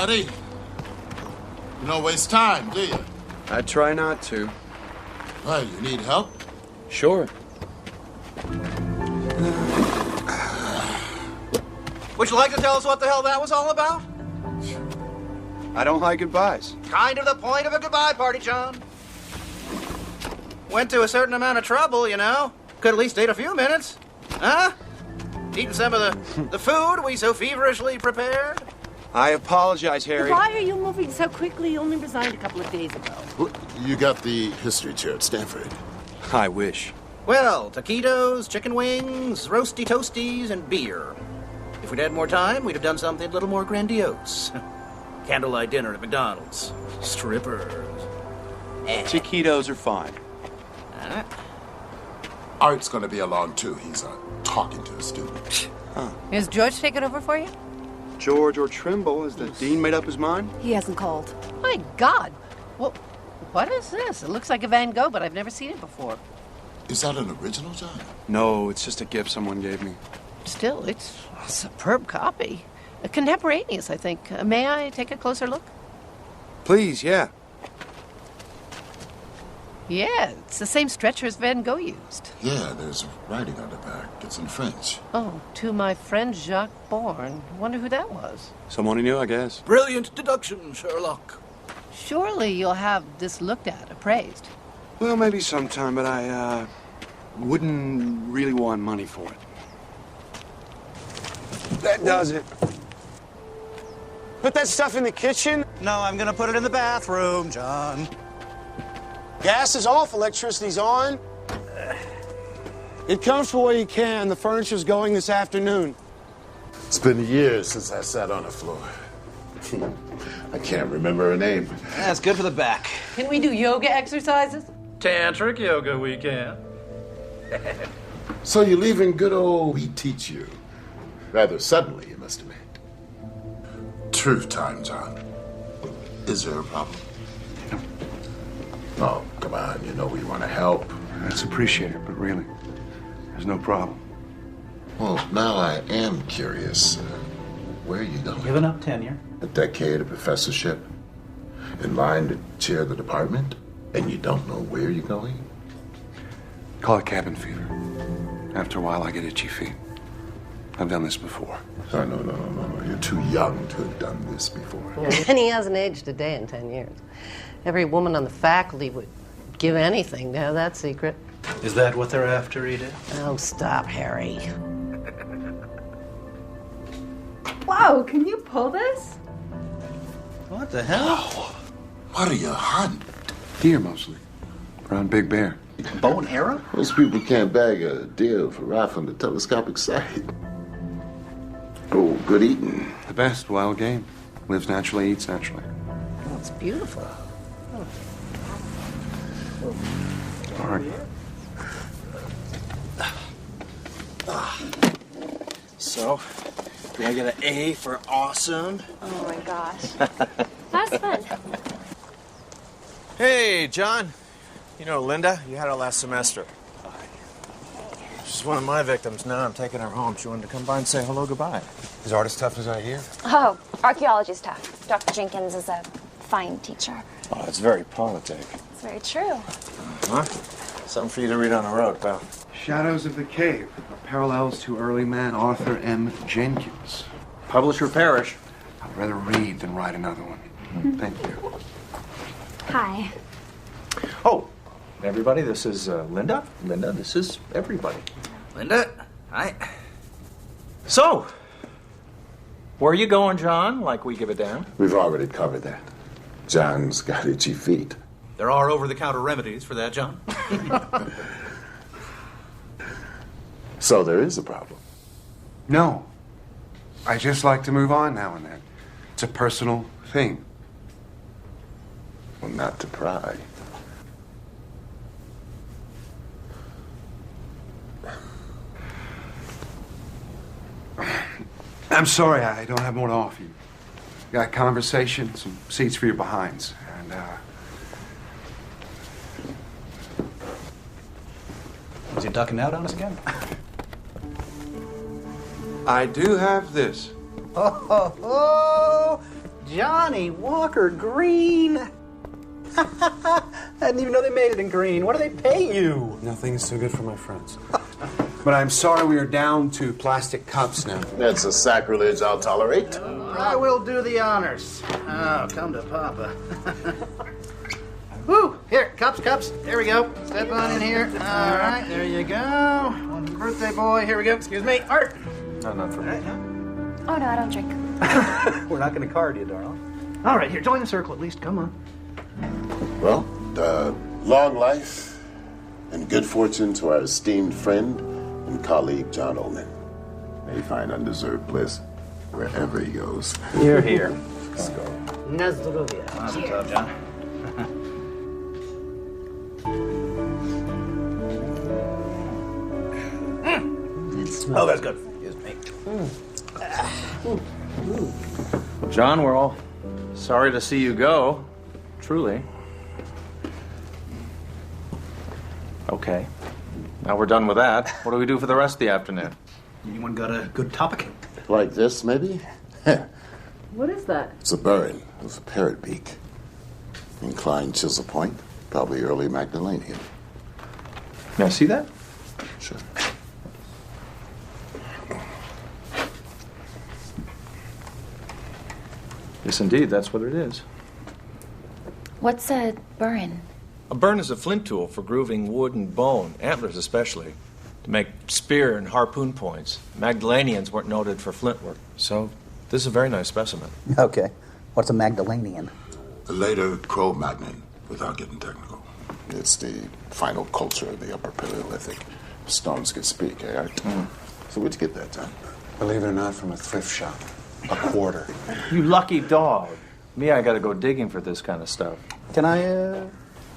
buddy. You don't waste time, do you? I try not to. Well, you need help? Sure. Would you like to tell us what the hell that was all about? I don't like goodbyes. Kind of the point of a goodbye party, John. Went to a certain amount of trouble, you know. Could at least take a few minutes. Huh? Eating some of the food we so feverishly prepared. I apologize, Harry. Why are you moving so quickly? You only resigned a couple of days ago. Well, you got the history chair at Stanford. I wish. Well, taquitos, chicken wings, roasty toasties, and beer. If we'd had more time, we'd have done something a little more grandiose. Candlelight dinner at McDonald's. Strippers. Taquitos are fine. Art's gonna be along too. He's talking to a student. Is George taking over for you? George or Trimble, has the dean made up his mind? He hasn't called. My God. Well, what is this? It looks like a Van Gogh, but I've never seen it before. Is that an original, John? No, it's just a gift someone gave me. Still, it's a superb copy. Contemporaneous, I think. May I take a closer look? Please, yeah. Yeah, it's the same stretcher as Van Gogh used. Yeah, there's writing on the back. It's in French. Oh, to my friend Jacques Bourne. Wonder who that was. Someone he knew, I guess. Brilliant deduction, Sherlock. Surely you'll have this looked at, appraised. Well, maybe sometime, but I, wouldn't really want money for it. That does it. Put that stuff in the kitchen. No, I'm gonna put it in the bathroom, John. Gas is off, electricity's on. It comes for what you can. The furniture's going this afternoon. It's been years since I sat on the floor. I can't remember her name. That's good for the back. Can we do yoga exercises? Tantric yoga weekend. So you're leaving good old We Teach You. Rather suddenly, you must admit. Truth time, John. Is there a problem? Oh, come on. You know we want to help. That's appreciated, but really, there's no problem. Well, now I am curious. Where are you going? Giving up tenure. A decade of professorship? In line to chair the department? And you don't know where you're going? Call it cabin fever. After a while, I get itchy feet. I've done this before. Oh, no. You're too young to have done this before. And he hasn't aged a day in 10 years. Every woman on the faculty would give anything to have that secret. Is that what they're after, Edith? Oh, stop, Harry. Whoa, can you pull this? What the hell? What are you hunting? Deer, mostly. Around Big Bear. Bow and arrow? Most people can't bag a deer for right from the telescopic sight. Oh, good eating. The best wild game. Lives naturally, eats naturally. Oh, it's beautiful. All right. So, do I get an A for awesome? Oh my gosh. That's fun. Hey, John. You know Linda? You had her last semester. She's one of my victims. Now I'm taking her home. She wanted to come by and say hello, goodbye. Is art as tough as I hear? Oh, archaeology's tough. Dr. Jenkins is a fine teacher. Oh, it's very politic. It's very true. Huh? Something for you to read on the road, pal. Shadows of the Cave. Parallels to early man Arthur M. Jenkins. Publisher perish. I'd rather read than write another one. Thank you. Hi. Oh, everybody, this is Linda. Linda, this is everybody. Linda, hi. So, where are you going, John? Like we give a damn? We've already covered that. John's got itchy feet. There are over-the-counter remedies for that, John. So there is a problem. No. I just like to move on now and then. It's a personal thing. Well, not to pry. I'm sorry, I don't have more to offer you. Got conversation, some seats for your behinds, and, Is he ducking out on us again? I do have this. Oh, Johnny Walker Green. I didn't even know they made it in green. What do they pay you? Nothing's too good for my friends. But I'm sorry we are down to plastic cups now. That's a sacrilege I'll tolerate. I will do the honors. Oh, come to Papa. Woo! Here, cups. There we go. Step on in here. All right, there you go. One for the birthday boy. Here we go. Excuse me. Art. No, not for me. Oh, no, I don't drink. We're not going to card you, darling. All right, here, join the circle at least. Come on. Well, long life and good fortune to our esteemed friend and colleague, John Ullman. May he find undeserved bliss wherever he goes. You're here. Let's go. Nazdrovia. Mazel tov, John. Oh, that's good. Excuse me. John, we're all sorry to see you go. Truly. Okay. Now we're done with that. What do we do for the rest of the afternoon? Anyone got a good topic? Like this, maybe? What is that? It's a burin with a parrot beak. Inclined chisel point, probably early Magdalenian. May I see that? Sure. Yes, indeed. That's what it is. What's a burn? A burn is a flint tool for grooving wood and bone, antlers especially, to make spear and harpoon points. Magdalenians weren't noted for flint work, so this is a very nice specimen. Okay. What's a Magdalenian? A later Cro-Magnon, without getting technical. It's the final culture of the Upper Paleolithic. Stones could speak, eh, Art? So where'd you get that, John? Believe it or not, from a thrift shop. A quarter. You lucky dog. Me, I gotta go digging for this kind of stuff. Can I,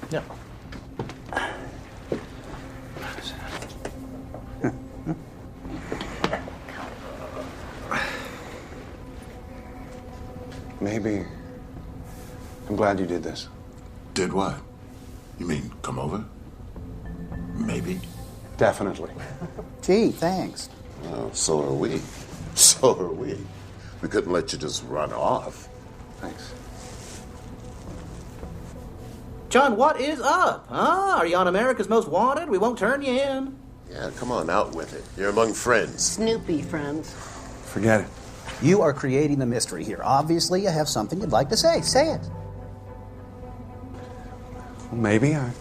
Yeah. Maybe. I'm glad you did this. Did what? You mean come over? Maybe. Definitely. Gee, thanks. Well, so are we. So are we. We couldn't let you just run off. Thanks. John, what is up? Huh? Are you on America's Most Wanted? We won't turn you in. Yeah, come on, out with it. You're among friends. Snoopy friends. Forget it. You are creating the mystery here. Obviously, you have something you'd like to say. Say it. Well, maybe I...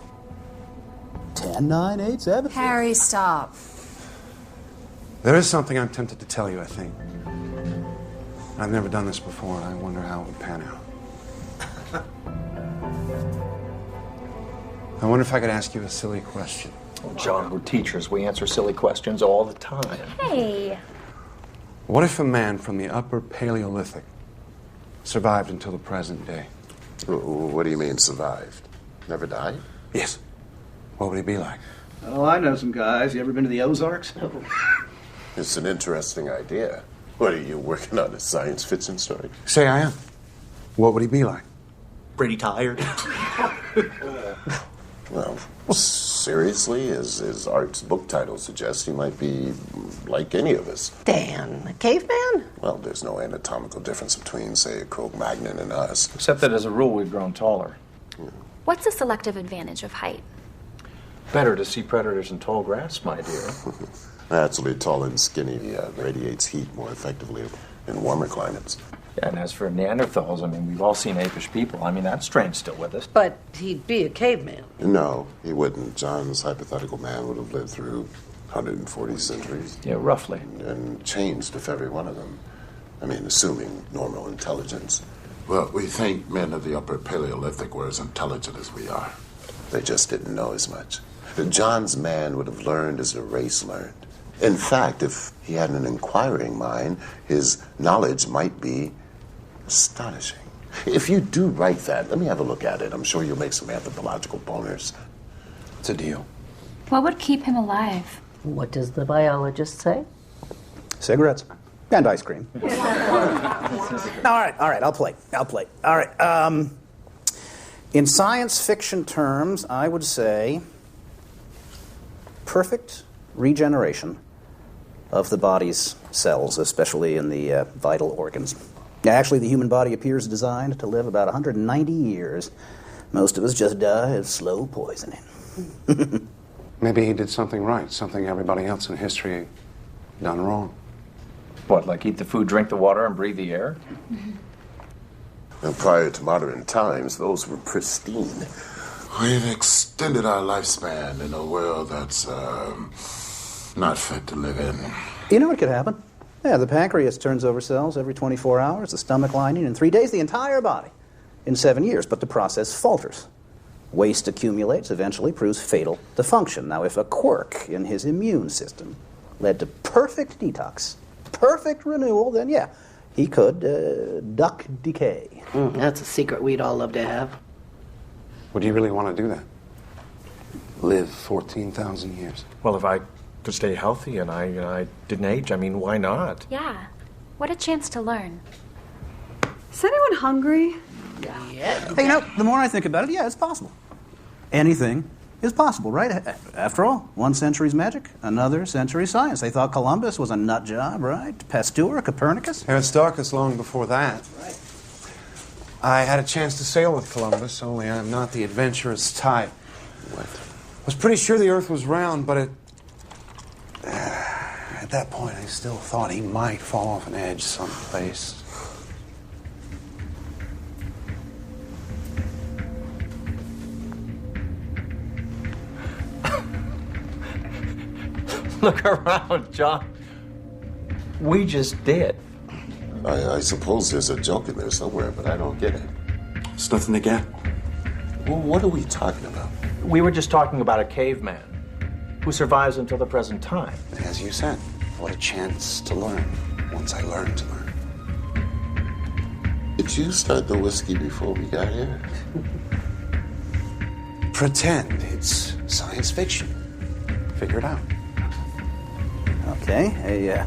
10, 9, 8, 7. Harry, stop. There is something I'm tempted to tell you, I think. I've never done this before, and I wonder how it would pan out. I wonder if I could ask you a silly question. Oh, John, we're teachers. We answer silly questions all the time. Hey. What if a man from the Upper Paleolithic survived until the present day? What do you mean, survived? Never died? Yes. What would he be like? Oh, I know some guys. You ever been to the Ozarks? It's an interesting idea. What are you working on, a science fiction story? Say I am. What would he be like? Pretty tired. Well, seriously, as Art's book title suggests, he might be like any of us. Dan, a caveman? Well, there's no anatomical difference between, say, a Cro-Magnon and us. Except that as a rule, we've grown taller. What's the selective advantage of height? Better to see predators in tall grass, my dear. Naturally, tall and skinny radiates heat more effectively in warmer climates. Yeah, and as for Neanderthals, I mean, we've all seen apish people. I mean, that strain's still with us. But he'd be a caveman. No, he wouldn't. John's hypothetical man would have lived through 140 centuries. Yeah, roughly. And changed if every one of them. I mean, assuming normal intelligence. Well, we think men of the Upper Paleolithic were as intelligent as we are. They just didn't know as much. John's man would have learned as the race learned. In fact, if he had an inquiring mind, his knowledge might be astonishing. If you do write that, let me have a look at it. I'm sure you'll make some anthropological boners. It's a deal. What would keep him alive? What does the biologist say? Cigarettes. And ice cream. all right, I'll play. All right, in science fiction terms, I would say perfect regeneration of the body's cells, especially in the vital organs. Actually, the human body appears designed to live about 190 years. Most of us just die of slow poisoning. Maybe he did something right, something everybody else in history done wrong. What, like eat the food, drink the water, and breathe the air? And prior to modern times, those were pristine. We've extended our lifespan in a world that's not fit to live in. You know what could happen? Yeah, the pancreas turns over cells every 24 hours, the stomach lining in 3 days, the entire body in 7 years, but the process falters. Waste accumulates, eventually proves fatal to function. Now, if a quirk in his immune system led to perfect detox, perfect renewal, then yeah, he could duck decay. That's a secret we'd all love to have. Would you really want to do that? Live 14,000 years? Well, if I could stay healthy and I didn't age, I mean, why not? Yeah. What a chance to learn. Is anyone hungry? Yeah. Hey, you know, the more I think about it, yeah, it's possible. Anything is possible, right? After all, one century's magic, another century's science. They thought Columbus was a nut job, right? Pasteur, Copernicus. Aristarchus long before that. Right. I had a chance to sail with Columbus, only I'm not the adventurous type. What? I was pretty sure the Earth was round, but at that point I still thought he might fall off an edge someplace. Look around, John. We just did. I suppose there's a joke in there somewhere, but I don't get it. It's nothing to get. Well, what are we talking about? We were just talking about a caveman who survives until the present time. As you said, what a chance to learn once I learned to learn. Did you start the whiskey before we got here? Pretend it's science fiction. Figure it out. Okay, a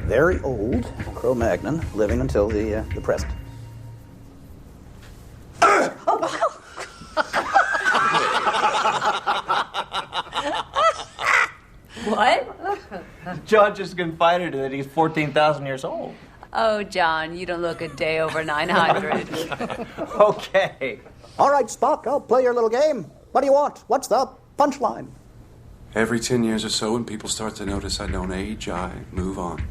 very old Cro-Magnon living until the present. What? John just confided that he's 14,000 years old. Oh, John, you don't look a day over 900. Okay. All right, Spock, I'll play your little game. What do you want? What's the punchline? Every 10 years or so, when people start to notice I don't age, I move on.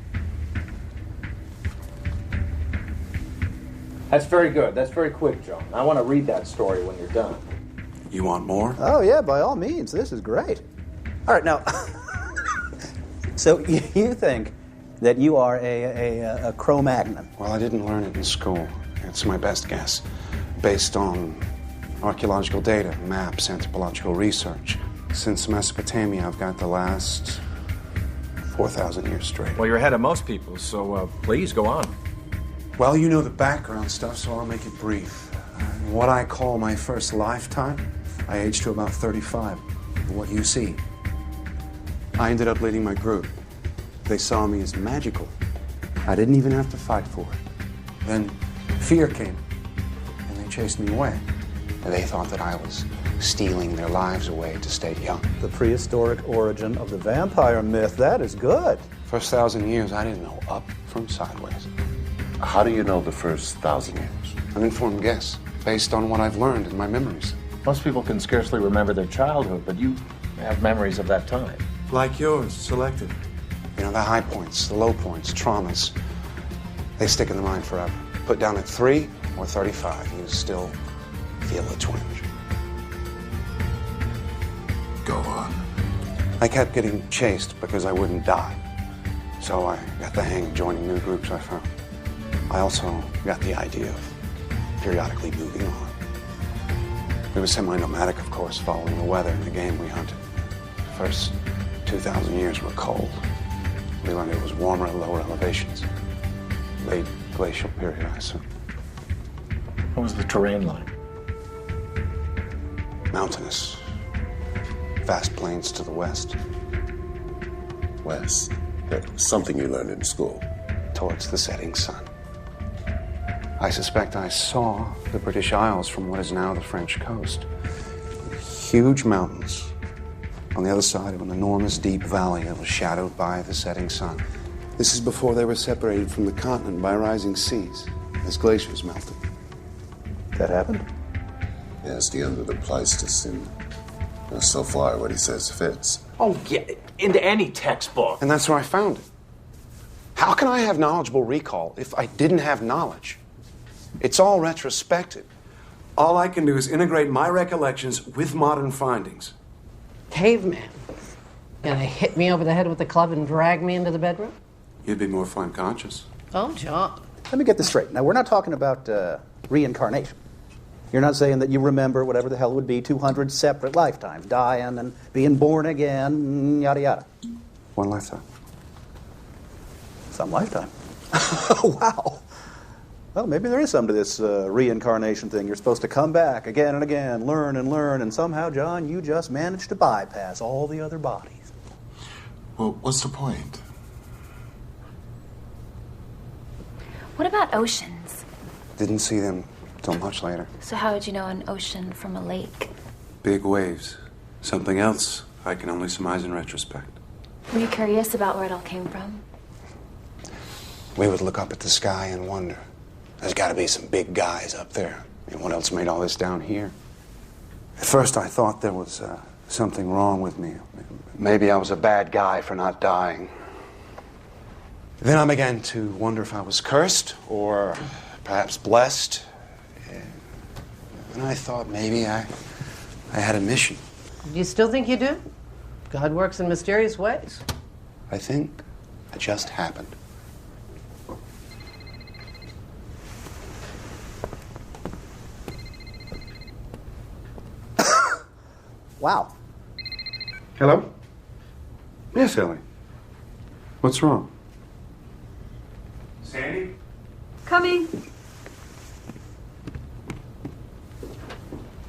That's very good. That's very quick, John. I want to read that story when you're done. You want more? Oh, yeah, by all means. This is great. All right, now, so you think that you are a Cro-Magnon? Well, I didn't learn it in school. It's my best guess. Based on archaeological data, maps, anthropological research. Since Mesopotamia, I've got the last 4,000 years straight. Well, you're ahead of most people, so please go on. Well, you know the background stuff, so I'll make it brief. What I call my first lifetime, I aged to about 35. What you see. I ended up leading my group. They saw me as magical. I didn't even have to fight for it. Then fear came, and they chased me away. And they thought that I was stealing their lives away to stay young. The prehistoric origin of the vampire myth. That is good. First 1,000 years, I didn't know up from sideways. How do you know the first 1,000 years? An informed guess, based on what I've learned in my memories. Most people can scarcely remember their childhood, but you have memories of that time. Like yours, selective. You know, the high points, the low points, traumas, they stick in the mind forever. Put down at 3 or 35, you still feel a twinge. Go on. I kept getting chased because I wouldn't die. So I got the hang of joining new groups I found. I also got the idea of periodically moving on. We were semi-nomadic, of course, following the weather and the game we hunted. The first 2,000 years were cold. We learned it was warmer at lower elevations. Late glacial period, I assume. What was the terrain like? Mountainous. Vast plains to the west. West. That's something you learned in school. Towards the setting sun. I suspect I saw the British Isles from what is now the French coast. Huge mountains on the other side of an enormous deep valley that was shadowed by the setting sun. This is before they were separated from the continent by rising seas, as glaciers melted. That happened? Yeah, it's the end of the Pleistocene. So far, what he says fits. Oh, yeah, into any textbook. And that's where I found it. How can I have knowledgeable recall if I didn't have knowledge? It's all retrospective. All I can do is integrate my recollections with modern findings. Caveman. Gonna hit me over the head with the club and drag me into the bedroom? You'd be more fine conscious. Oh, John. Let me get this straight. Now, we're not talking about reincarnation. You're not saying that you remember whatever the hell it would be 200 separate lifetimes, dying and being born again, yada, yada. One lifetime. Some lifetime. Wow. Well, maybe there is something to this reincarnation thing. You're supposed to come back again and again, learn, and somehow, John, you just managed to bypass all the other bodies. Well, what's the point? What about oceans? Didn't see them till much later. So how would you know an ocean from a lake? Big waves. Something else I can only surmise in retrospect. Were you curious about where it all came from? We would look up at the sky and wonder. There's got to be some big guys up there. I mean, what else made all this down here? At first, I thought there was something wrong with me. Maybe I was a bad guy for not dying. Then I began to wonder if I was cursed or perhaps blessed. And I thought maybe I had a mission. Do you still think you do? God works in mysterious ways. I think it just happened. Wow. Hello? Yes, Ellie. What's wrong? Sandy? Coming.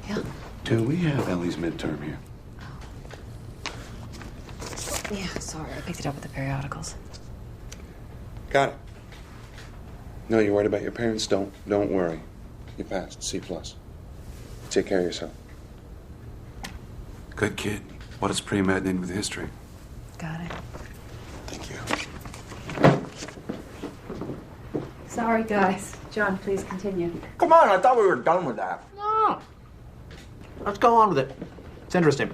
Yeah. Do we have Ellie's midterm here? Yeah, sorry. I picked it up with the periodicals. Got it. No, you're worried about your parents? Don't worry. You passed. C+. Take care of yourself. Good kid. What does pre-med need with history? Got it. Thank you. Sorry, guys. John, please continue. Come on, I thought we were done with that. No. Let's go on with it. It's interesting.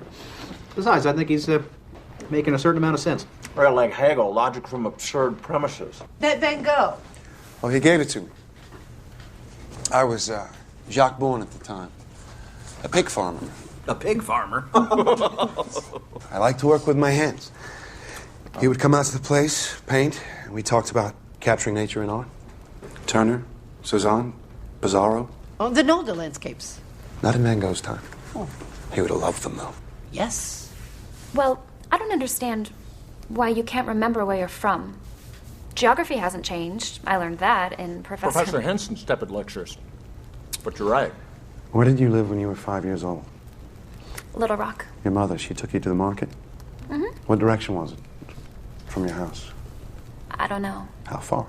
Besides, I think he's making a certain amount of sense. Right, like Hegel, logic from absurd premises. That Van Gogh. Oh, he gave it to me. I was Jacques Bourne at the time. A pig farmer. A pig farmer? I like to work with my hands. He would come out to the place, paint, and we talked about capturing nature in art. Turner, Cezanne, Pizarro. Oh, the Nolde landscapes. Not in Van Gogh's time. Oh. He would have loved them, though. Yes. Well, I don't understand why you can't remember where you're from. Geography hasn't changed. I learned that in Professor Henson's tepid lectures. But you're right. Where did you live when you were 5 years old? Little Rock. Your mother, she took you to the market? Mm-hmm. What direction was it from your house? I don't know. How far?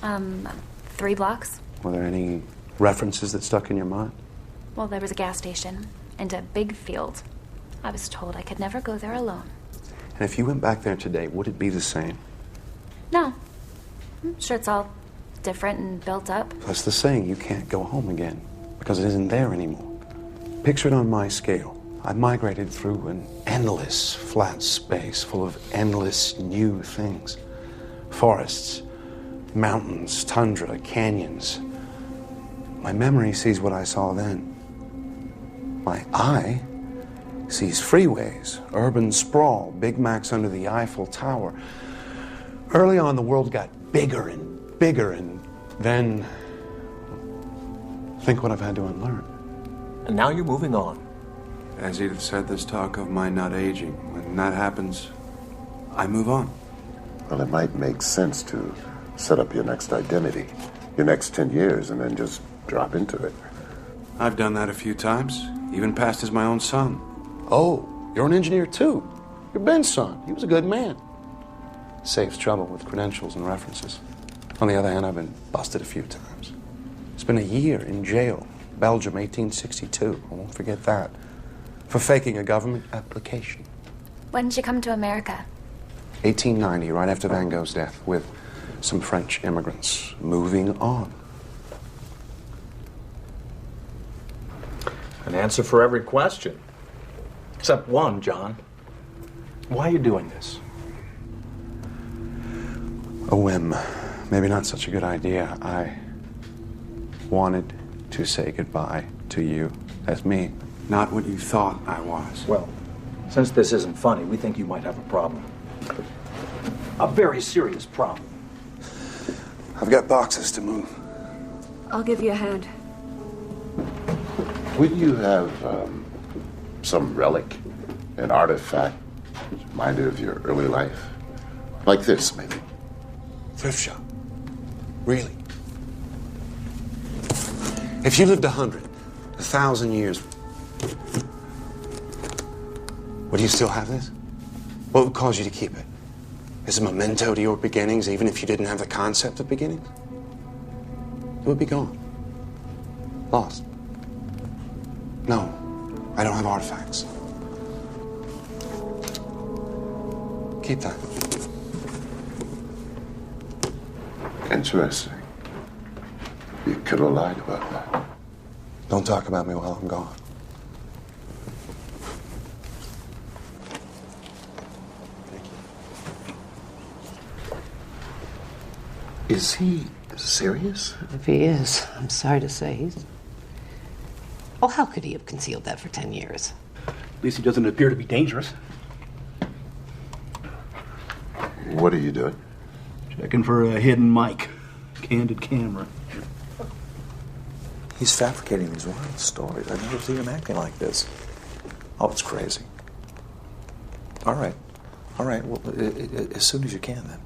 3 blocks. Were there any references that stuck in your mind? Well, there was a gas station and a big field. I was told I could never go there alone. And if you went back there today, would it be the same? No. I'm sure it's all different and built up. That's the saying, you can't go home again because it isn't there anymore. Picture it on my scale. I migrated through an endless flat space full of endless new things. Forests, mountains, tundra, canyons. My memory sees what I saw then. My eye sees freeways, urban sprawl, Big Macs under the Eiffel Tower. Early on, the world got bigger and bigger, and then think what I've had to unlearn. And now you're moving on. As Edith said, there's talk of my not aging. When that happens, I move on. Well, it might make sense to set up your next identity, your next 10 years, and then just drop into it. I've done that a few times, even passed as my own son. Oh, you're an engineer too. You're Ben's son. He was a good man. Saves trouble with credentials and references. On the other hand, I've been busted a few times. Spent a year in jail, Belgium, 1862. I won't forget that. For faking a government application. When did you come to America? 1890, right after Van Gogh's death, with some French immigrants moving on. An answer for every question. Except one, John. Why are you doing this? A whim. Maybe not such a good idea. I wanted to say goodbye to you as me. Not what you thought I was. Well, since this isn't funny, we think you might have a problem. A very serious problem. I've got boxes to move. I'll give you a hand. Would you have some relic, an artifact, reminder of your early life? Like this, maybe. Thrift shop. Really? If you lived 100, 1,000 years, would you still have this? What would cause you to keep it? As a memento to your beginnings, even if you didn't have the concept of beginnings? It would be gone. Lost. No, I don't have artifacts. Keep that. Interesting. You could have lied about that. Don't talk about me while I'm gone. Is he serious? If he is, I'm sorry to say he's... Oh, how could he have concealed that for 10 years? At least he doesn't appear to be dangerous. What are you doing? Checking for a hidden mic. Candid camera. He's fabricating these wild stories. I've never seen him acting like this. Oh, it's crazy. All right. Well, as soon as you can, then.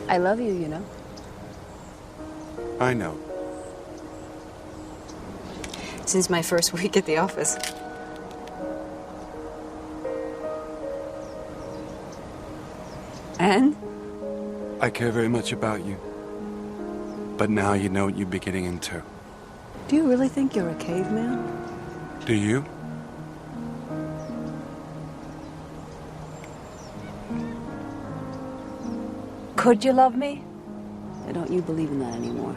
I love you, you know. I know. Since my first week at the office. And? I care very much about you. But now you know what you'd be getting into. Do you really think you're a caveman? Do you? Could you love me? Or don't you believe in that anymore?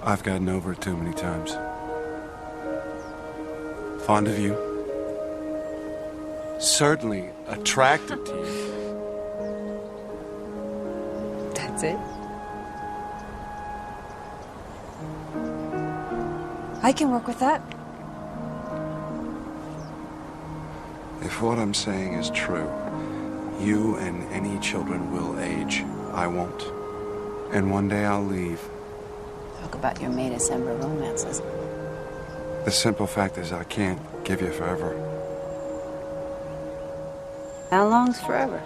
I've gotten over it too many times. Fond of you. Certainly attracted to you. That's it? I can work with that. If what I'm saying is true, you and any children will age. I won't. And one day I'll leave. Talk about your May December romances. The simple fact is I can't give you forever. How long's forever?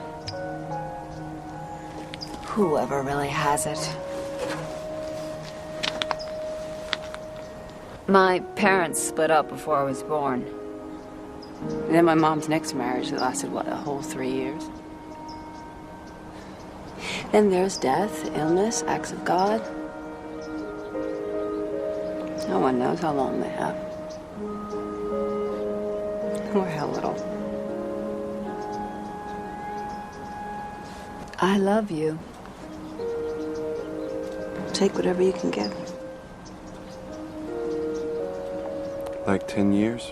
Whoever really has it. My parents split up before I was born. And then my mom's next marriage that lasted, what, a whole 3 years? Then there's death, illness, acts of God. No one knows how long they have. Or how little. I love you. Take whatever you can get. Like 10 years?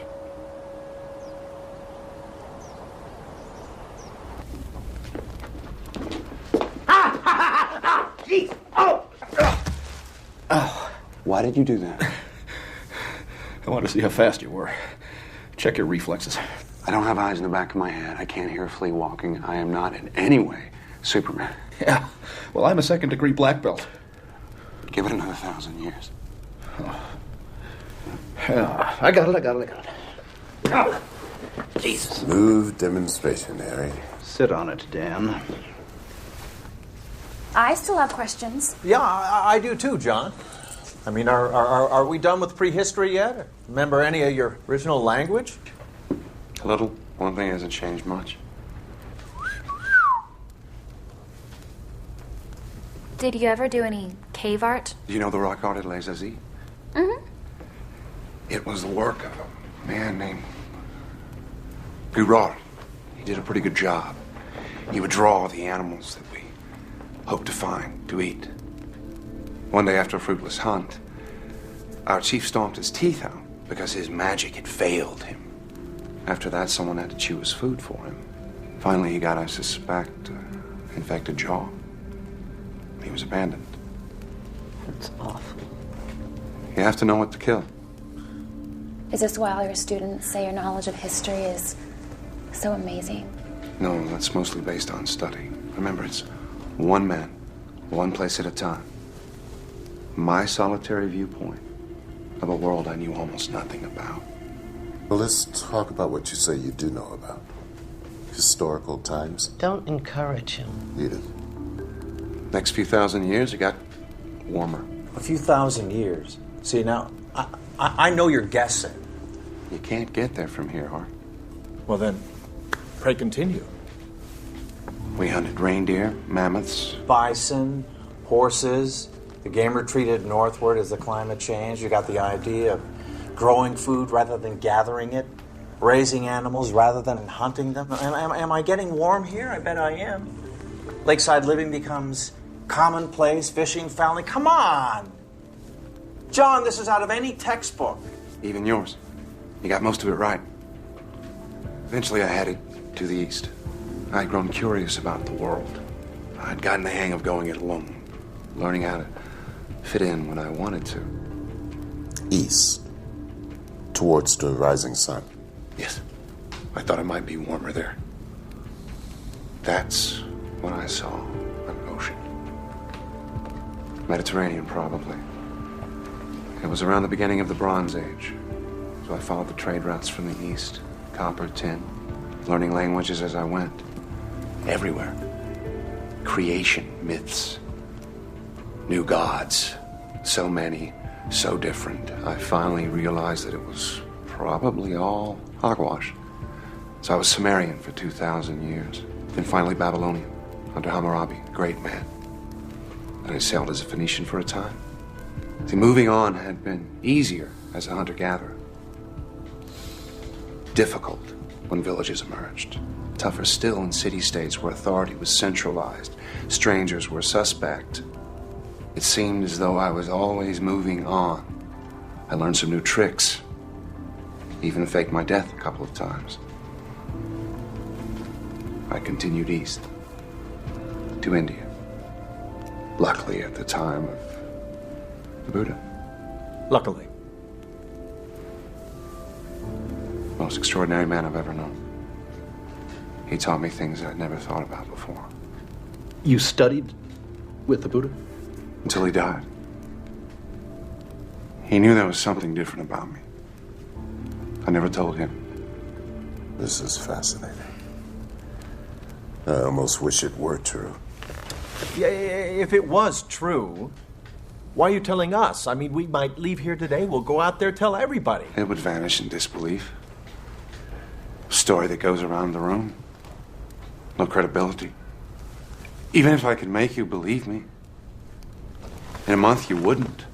Jeez! Oh! Oh. Why did you do that? I wanted to see how fast you were. Check your reflexes. I don't have eyes in the back of my head. I can't hear a flea walking. I am not in any way Superman. Yeah. Well, I'm a second-degree black belt. Give it another 1,000 years. Oh. Yeah, I got it. Oh. Jesus. Smooth demonstration, Harry. Sit on it, Dan. I still have questions. Yeah, I do too, John. I mean, are we done with prehistory yet? Remember any of your original language? A little. One thing hasn't changed much. Did you ever do any cave art? Do you know the rock art at Les Aziz? Mm-hmm. It was the work of a man named Gurard. He did a pretty good job. He would draw the animals that we hoped to find, to eat. One day after a fruitless hunt, our chief stomped his teeth out because his magic had failed him. After that, someone had to chew his food for him. Finally, he got, I suspect, infected jaw. He was abandoned. That's awful. You have to know what to kill. Is this why all your students say your knowledge of history is so amazing? No, that's mostly based on study. Remember, it's one man, one place at a time. My solitary viewpoint of a world I knew almost nothing about. Well, let's talk about what you say you do know about. Historical times. Don't encourage him. Edith. Next few thousand years, it got warmer. A few thousand years. See, now, I know you're guessing. You can't get there from here, Hart. Well then, pray continue. We hunted reindeer, mammoths. Bison, horses. The game retreated northward as the climate changed. You got the idea of growing food rather than gathering it, raising animals rather than hunting them. Am I getting warm here? I bet I am. Lakeside living becomes commonplace, fishing, fouling. Come on! John, this is out of any textbook. Even yours. You got most of it right. Eventually I headed to the east. I'd grown curious about the world. I'd gotten the hang of going it alone, learning how to fit in when I wanted to. East. Towards the rising sun. Yes. I thought it might be warmer there. That's when I saw an ocean. Mediterranean, probably. It was around the beginning of the Bronze Age. So I followed the trade routes from the east. Copper, tin, learning languages as I went. Everywhere. Creation myths. New gods. So many, so different. I finally realized that it was probably all hogwash. So I was Sumerian for 2,000 years. Then finally Babylonian, under Hammurabi, great man. And I sailed as a Phoenician for a time. See, moving on had been easier as a hunter-gatherer. Difficult when villages emerged. Tougher still in city-states where authority was centralized. Strangers were suspect. It seemed as though I was always moving on. I learned some new tricks. Even faked my death a couple of times. I continued east. To India. Luckily at the time of the Buddha. Luckily. Most extraordinary man I've ever known. He taught me things I'd never thought about before. You studied with the Buddha? Until he died. He knew there was something different about me. I never told him. This is fascinating. I almost wish it were true. Yeah, if it was true, why are you telling us? I mean, we might leave here today, we'll go out there, tell everybody. It would vanish in disbelief. A story that goes around the room. No credibility. Even if I could make you believe me, in a month you wouldn't.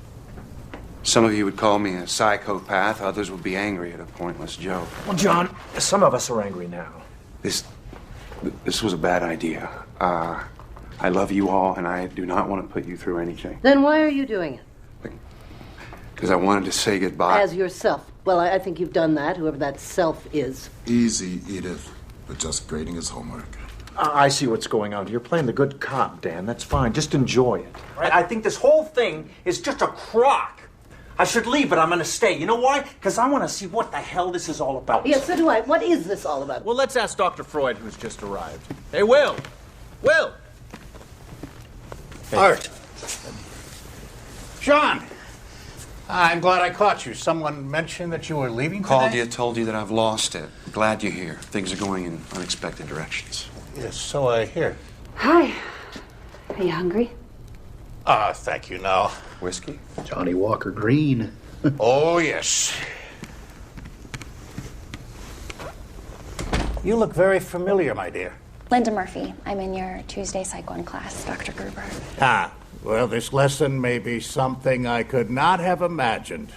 Some of you would call me a psychopath, others would be angry at a pointless joke. Well, John, some of us are angry now. This was a bad idea. I love you all, and I do not want to put you through anything. Then why are you doing it? Because I wanted to say goodbye. As yourself. Well, I think you've done that, whoever that self is. Easy, Edith. We're just grading his homework. I see what's going on. You're playing the good cop, Dan. That's fine. Just enjoy it. Right? I think this whole thing is just a crock. I should leave, but I'm going to stay. You know why? Because I want to see what the hell this is all about. Yes, so do I. What is this all about? Well, let's ask Dr. Freud, who's just arrived. Hey, Will! Will! Hey. Art. John! I'm glad I caught you. Someone mentioned that you were leaving today? Called you, told you that I've lost it. Glad you're here. Things are going in unexpected directions. Yes, so I hear. Hi. Are you hungry? Thank you, no. Whiskey? Johnny Walker Green. Oh, yes. You look very familiar, my dear. Linda Murphy. I'm in your Tuesday Psych 1 class, Dr. Gruber. Well, this lesson may be something I could not have imagined.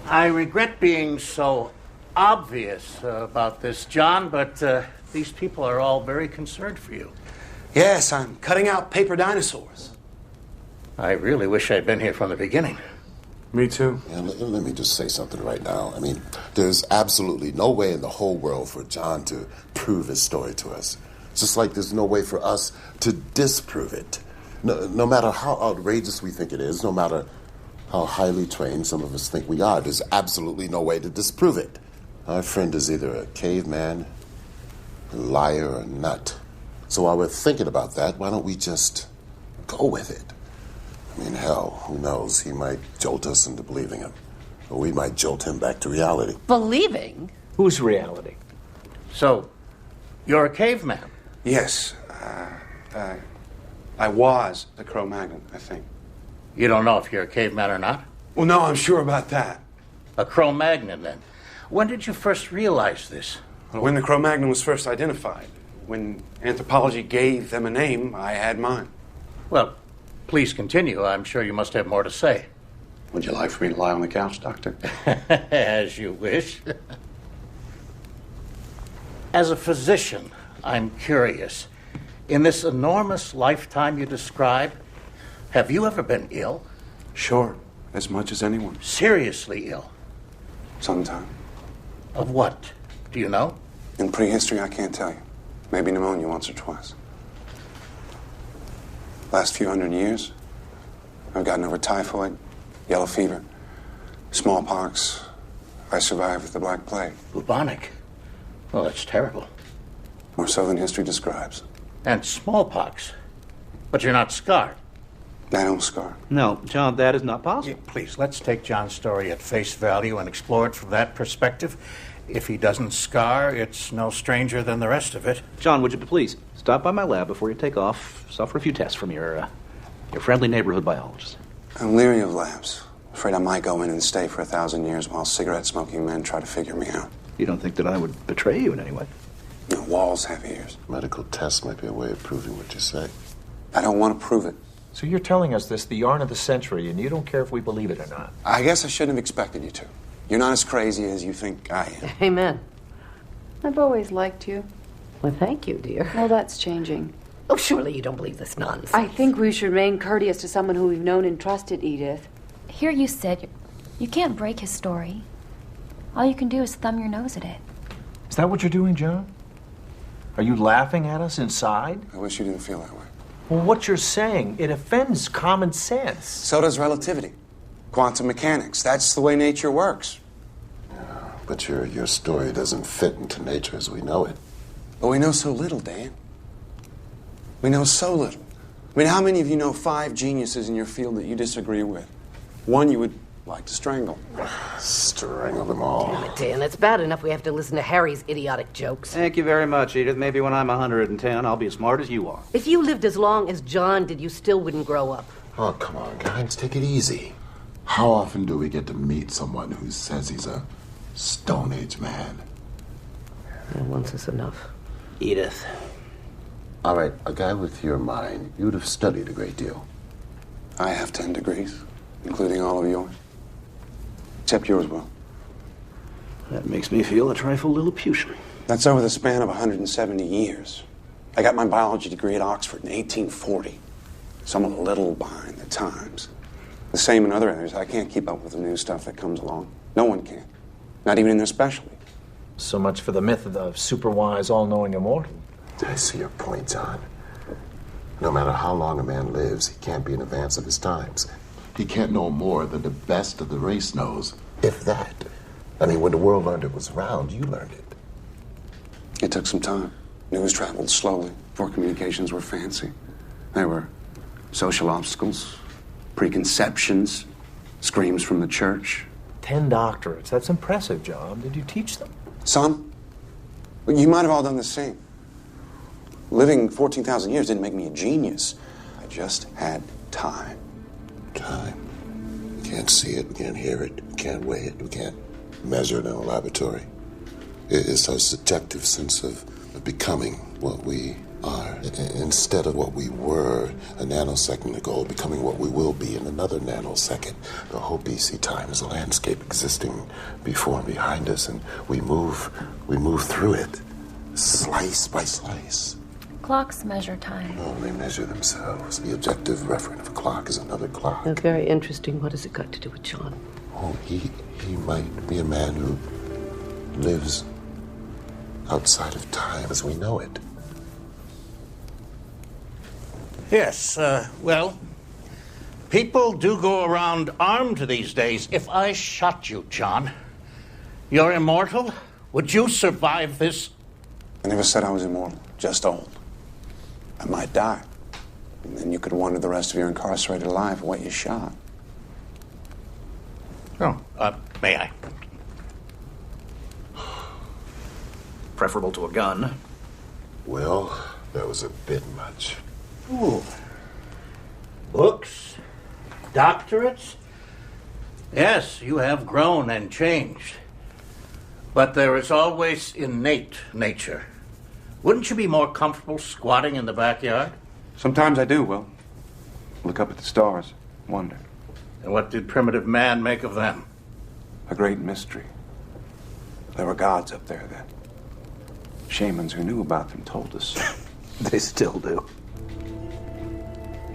I regret being so obvious about this, John, but these people are all very concerned for you. Yes, I'm cutting out paper dinosaurs. I really wish I'd been here from the beginning. Me too. Yeah, let me just say something right now. I mean, there's absolutely no way in the whole world for John to prove his story to us. Just like there's no way for us to disprove it. No matter how outrageous we think it is, no matter how highly trained some of us think we are, there's absolutely no way to disprove it. Our friend is either a caveman, a liar, or a nut. So while we're thinking about that, why don't we just go with it? I mean, hell, who knows? He might jolt us into believing him. Or we might jolt him back to reality. Believing? Whose reality? So, you're a caveman? Yes. I was the Cro-Magnon, I think. You don't know if you're a caveman or not? Well, no, I'm sure about that. A Cro-Magnon, then. When did you first realize this? Well, when the Cro-Magnon was first identified. When anthropology gave them a name, I had mine. Well, please continue. I'm sure you must have more to say. Would you like for me to lie on the couch, Doctor? As you wish. As a physician, I'm curious. In this enormous lifetime you describe, have you ever been ill? Sure, as much as anyone. Seriously ill? Sometime. Of what? Do you know? In prehistory, I can't tell you. Maybe pneumonia once or twice. Last few hundred years, I've gotten over typhoid, yellow fever, smallpox. I survived with the Black Plague. Bubonic? Well, that's terrible. More so than history describes. And smallpox. But you're not scarred. I don't scar. No, John, that is not possible. Yeah, please, let's take John's story at face value and explore it from that perspective. If he doesn't scar, it's no stranger than the rest of it. John, would you please stop by my lab before you take off? Suffer a few tests from your friendly neighborhood biologist. I'm leery of labs. Afraid I might go in and stay for 1,000 years while cigarette-smoking men try to figure me out. You don't think that I would betray you in any way? No, walls have ears. Medical tests might be a way of proving what you say. I don't want to prove it. So you're telling us this, the yarn of the century, and you don't care if we believe it or not? I guess I shouldn't have expected you to. You're not as crazy as you think I am. Amen. I've always liked you. Well, thank you, dear. Well, that's changing. Oh, surely you don't believe this nonsense. I think we should remain courteous to someone who we've known and trusted, Edith. Here you sit. You can't break his story. All you can do is thumb your nose at it. Is that what you're doing, John? Are you laughing at us inside? I wish you didn't feel that way. Well, what you're saying, it offends common sense. So does relativity. Quantum mechanics. That's the way nature works. Yeah, but your story doesn't fit into nature as we know it. But we know so little, Dan. We know so little. I mean, how many of you know 5 geniuses in your field that you disagree with? One you would like to strangle. Strangle them all. Damn it, Dan. It's bad enough we have to listen to Harry's idiotic jokes. Thank you very much, Edith. Maybe when I'm 110, I'll be as smart as you are. If you lived as long as John did, you still wouldn't grow up. Oh, come on, guys. Take it easy. How often do we get to meet someone who says he's a Stone Age man? Yeah, once is enough. Edith. All right, a guy with your mind, you'd have studied a great deal. I have 10 degrees, including all of yours. Except yours, Will. That makes me feel a trifle Lilliputian. That's over the span of 170 years. I got my biology degree at Oxford in 1840. So I'm a little behind the times. The same in other areas. I can't keep up with the new stuff that comes along. No one can. Not even in their specialty. So much for the myth of the super-wise, all-knowing immortal. I see your point, John. No matter how long a man lives, he can't be in advance of his times. He can't know more than the best of the race knows, if that. I mean, when the world learned it was round, you learned it. It took some time. News traveled slowly before communications were fancy. There were social obstacles, preconceptions, screams from the church. 10 doctorates. That's impressive, John. Did you teach them? Some. But you might have all done the same. Living 14,000 years didn't make me a genius. I just had time. Time. We can't see it, we can't hear it, we can't weigh it, we can't measure it in a laboratory. It's our subjective sense of becoming what we are. Instead of what we were a nanosecond ago, becoming what we will be in another nanosecond. The whole BC time is a landscape existing before and behind us, and we move through it, slice by slice. Clocks measure time. Oh, they measure themselves. The objective referent of a clock is another clock. That's very interesting. What has it got to do with John? Oh, he might be a man who lives outside of time as we know it. Yes, well, people do go around armed these days. If I shot you, John, you're immortal? Would you survive this? I never said I was immortal, just old. I might die. And then you could wonder the rest of your incarcerated life what you shot. Oh, may I? Preferable to a gun. Well, that was a bit much. Ooh. Books? Doctorates? Yes, you have grown and changed. But there is always innate nature. Wouldn't you be more comfortable squatting in the backyard? Sometimes I do, Will. Look up at the stars, wonder. And what did primitive man make of them? A great mystery. There were gods up there then. Shamans who knew about them told us. They still do.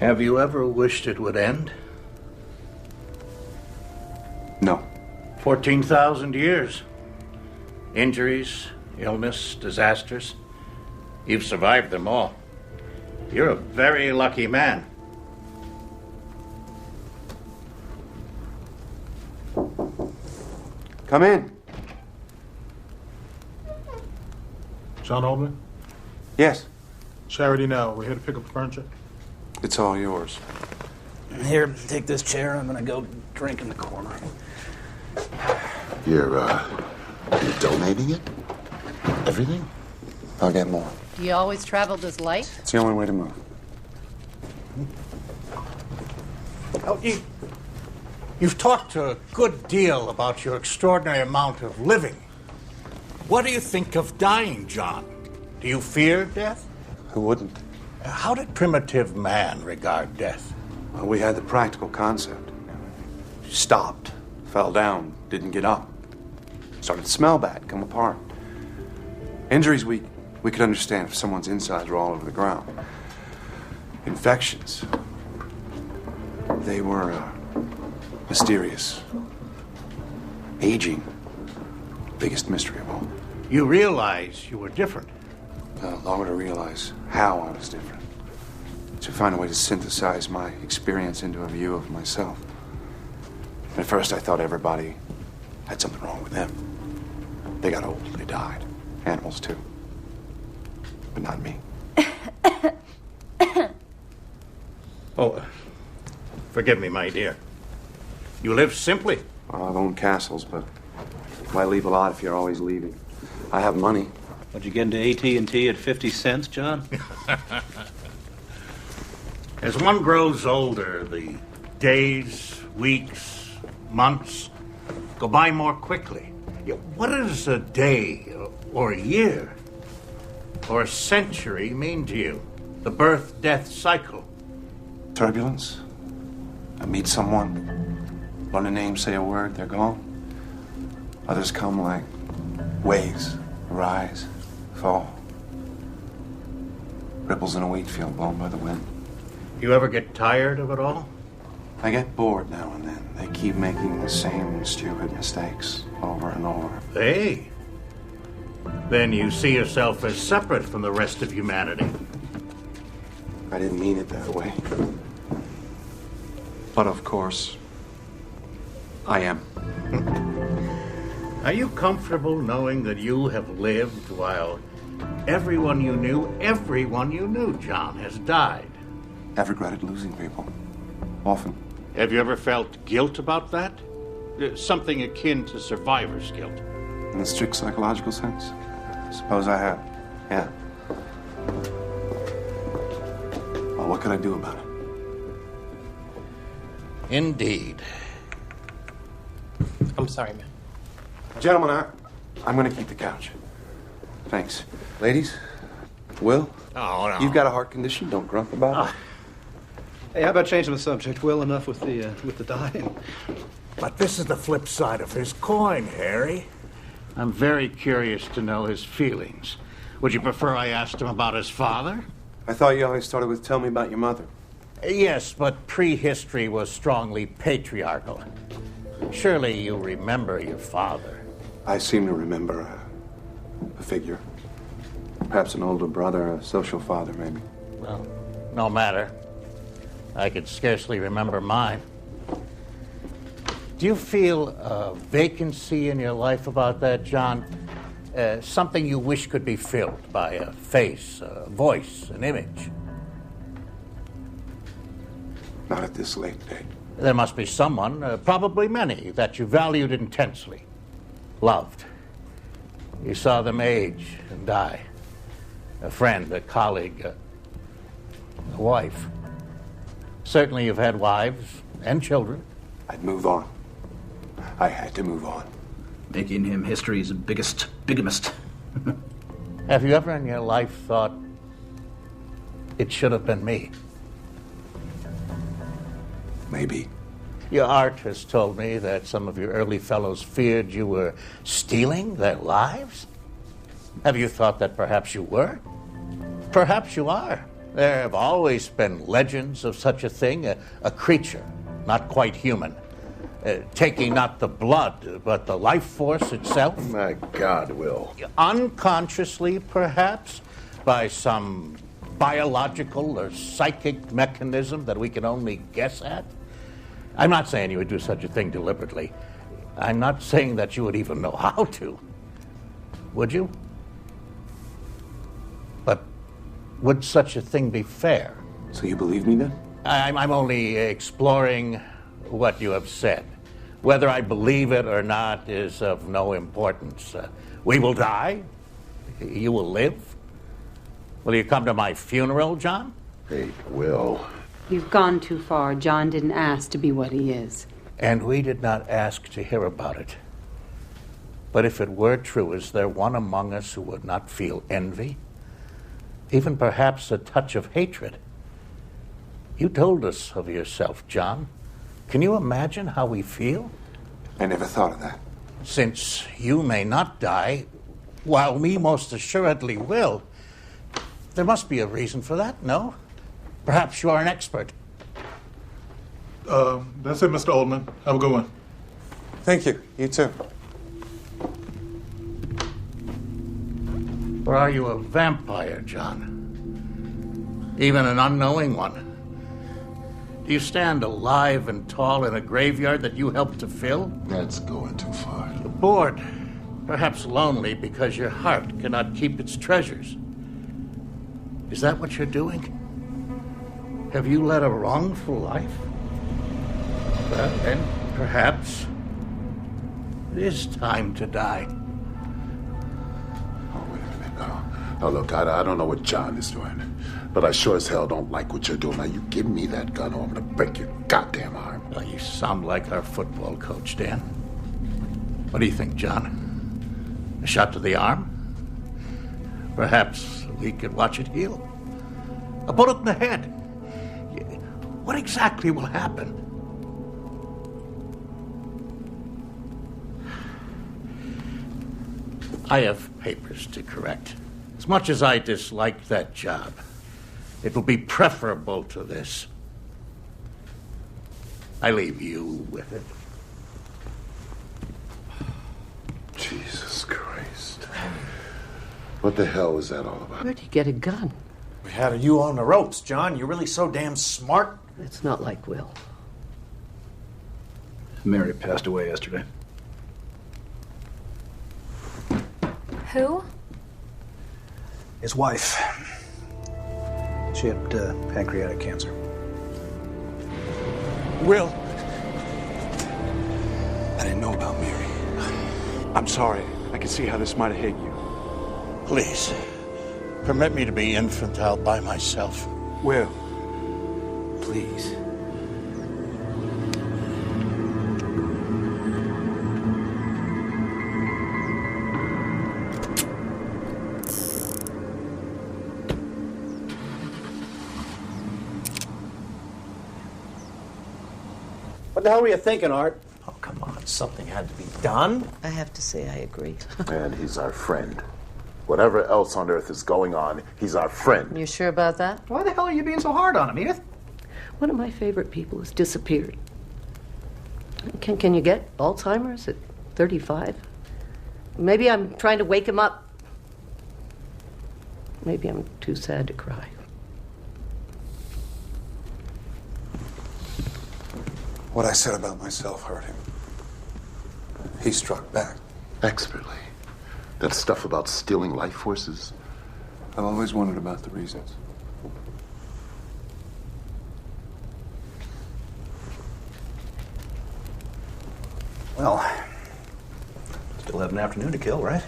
Have you ever wished it would end? No. 14,000 years. Injuries, illness, disasters. You've survived them all. You're a very lucky man. Come in. John Oldman? Yes. Charity now. We're here to pick up the furniture. It's all yours. Here, take this chair. I'm gonna go drink in the corner. You're donating it? Everything? I'll get more. Do you always travel this light? It's the only way to move. Oh, you've talked a good deal about your extraordinary amount of living. What do you think of dying, John? Do you fear death? Who wouldn't? How did primitive man regard death? Well, we had the practical concept. Stopped, fell down, didn't get up. Started to smell bad, come apart. Injuries we could understand if someone's insides were all over the ground. Infections, they were mysterious. Aging, biggest mystery of all. You realize you were different. Longer to realize how I was different. To find a way to synthesize my experience into a view of myself. At first I thought everybody had something wrong with them. They got old, they died. Animals too. But not me. Oh, forgive me, my dear. You live simply. I've owned castles, but why leave a lot if you're always leaving? I have money. What'd you get into AT&T at 50 cents, John? As one grows older, the days, weeks, months go by more quickly. What does a day or a year or a century mean to you? The birth-death cycle. Turbulence. I meet someone, learn a name, say a word, they're gone. Others come like waves, rise, fall. Ripples in a wheat field blown by the wind. You ever get tired of it all? I get bored now and then. They keep making the same stupid mistakes over and over. Hey. Then you see yourself as separate from the rest of humanity. I didn't mean it that way. But of course, I am. Are you comfortable knowing that you have lived while everyone you knew, John, has died? I've regretted losing people. Often. Have you ever felt guilt about that? Something akin to survivor's guilt. In a strict psychological sense? Suppose I have. Yeah. Well, what could I do about it? Indeed. I'm sorry, man. Gentlemen, I'm going to keep the couch. Thanks. Ladies, Will? Oh, no. You've got a heart condition. Don't grump about it. Hey, how about changing the subject? Will, enough with the dying. But this is the flip side of his coin, Harry. I'm very curious to know his feelings. Would you prefer I asked him about his father? I thought you always started with tell me about your mother. Yes, but prehistory was strongly patriarchal. Surely you remember your father. I seem to remember a figure. Perhaps an older brother, a social father, maybe. Well, no matter. I could scarcely remember mine. Do you feel a vacancy in your life about that, John? Something you wish could be filled by a face, a voice, an image? Not at this late date. There must be someone, probably many, that you valued intensely, loved. You saw them age and die. A friend, a colleague, a wife. Certainly you've had wives and children. I'd move on. I had to move on. Making him history's biggest bigamist. Have you ever in your life thought, it should have been me? Maybe. Your art has told me that some of your early fellows feared you were stealing their lives. Have you thought that perhaps you were? Perhaps you are. There have always been legends of such a thing, a creature, not quite human, taking not the blood, but the life force itself. My God, Will. Unconsciously, perhaps, by some biological or psychic mechanism that we can only guess at. I'm not saying you would do such a thing deliberately. I'm not saying that you would even know how to. Would you? But would such a thing be fair? So you believe me then? I'm only exploring what you have said. Whether I believe it or not is of no importance. We will die. You will live. Will you come to my funeral, John? Hey, Will. You've gone too far. John didn't ask to be what he is. And we did not ask to hear about it. But if it were true, is there one among us who would not feel envy? Even perhaps a touch of hatred? You told us of yourself, John. Can you imagine how we feel? I never thought of that. Since you may not die, while we most assuredly will, there must be a reason for that, no? Perhaps you are an expert. That's it, Mr. Oldman. Have a good one. Thank you. You too. Or are you a vampire, John? Even an unknowing one? Do you stand alive and tall in a graveyard that you helped to fill? That's going too far. You're bored, perhaps lonely because your heart cannot keep its treasures. Is that what you're doing? Have you led a wrongful life? Well, then, perhaps it is time to die. Oh, wait a minute. Now, look, I don't know what John is doing, but I sure as hell don't like what you're doing. Now, you give me that gun or I'm going to break your goddamn arm. Well, you sound like our football coach, Dan. What do you think, John? A shot to the arm? Perhaps we could watch it heal. A bullet in the head. What exactly will happen? I have papers to correct. As much as I dislike that job, it will be preferable to this. I leave you with it. Jesus Christ. What the hell was that all about? Where'd you get a gun? We had you on the ropes, John. You're really so damn smart. It's not like Will. Mary passed away yesterday. Who? His wife. She had pancreatic cancer. Will. I didn't know about Mary. I'm sorry. I can see how this might have hit you. Please, permit me to be infantile by myself. Will. Please. What the hell were you thinking, Art? Oh, come on. Something had to be done. I have to say I agree. And he's our friend. Whatever else on earth is going on, he's our friend. You sure about that? Why the hell are you being so hard on him, Edith? One of my favorite people has disappeared. Can you get Alzheimer's at 35? Maybe I'm trying to wake him up. Maybe I'm too sad to cry. What I said about myself hurt him. He struck back. Expertly. That stuff about stealing life forces. I've always wondered about the reasons. Well, still have an afternoon to kill, right?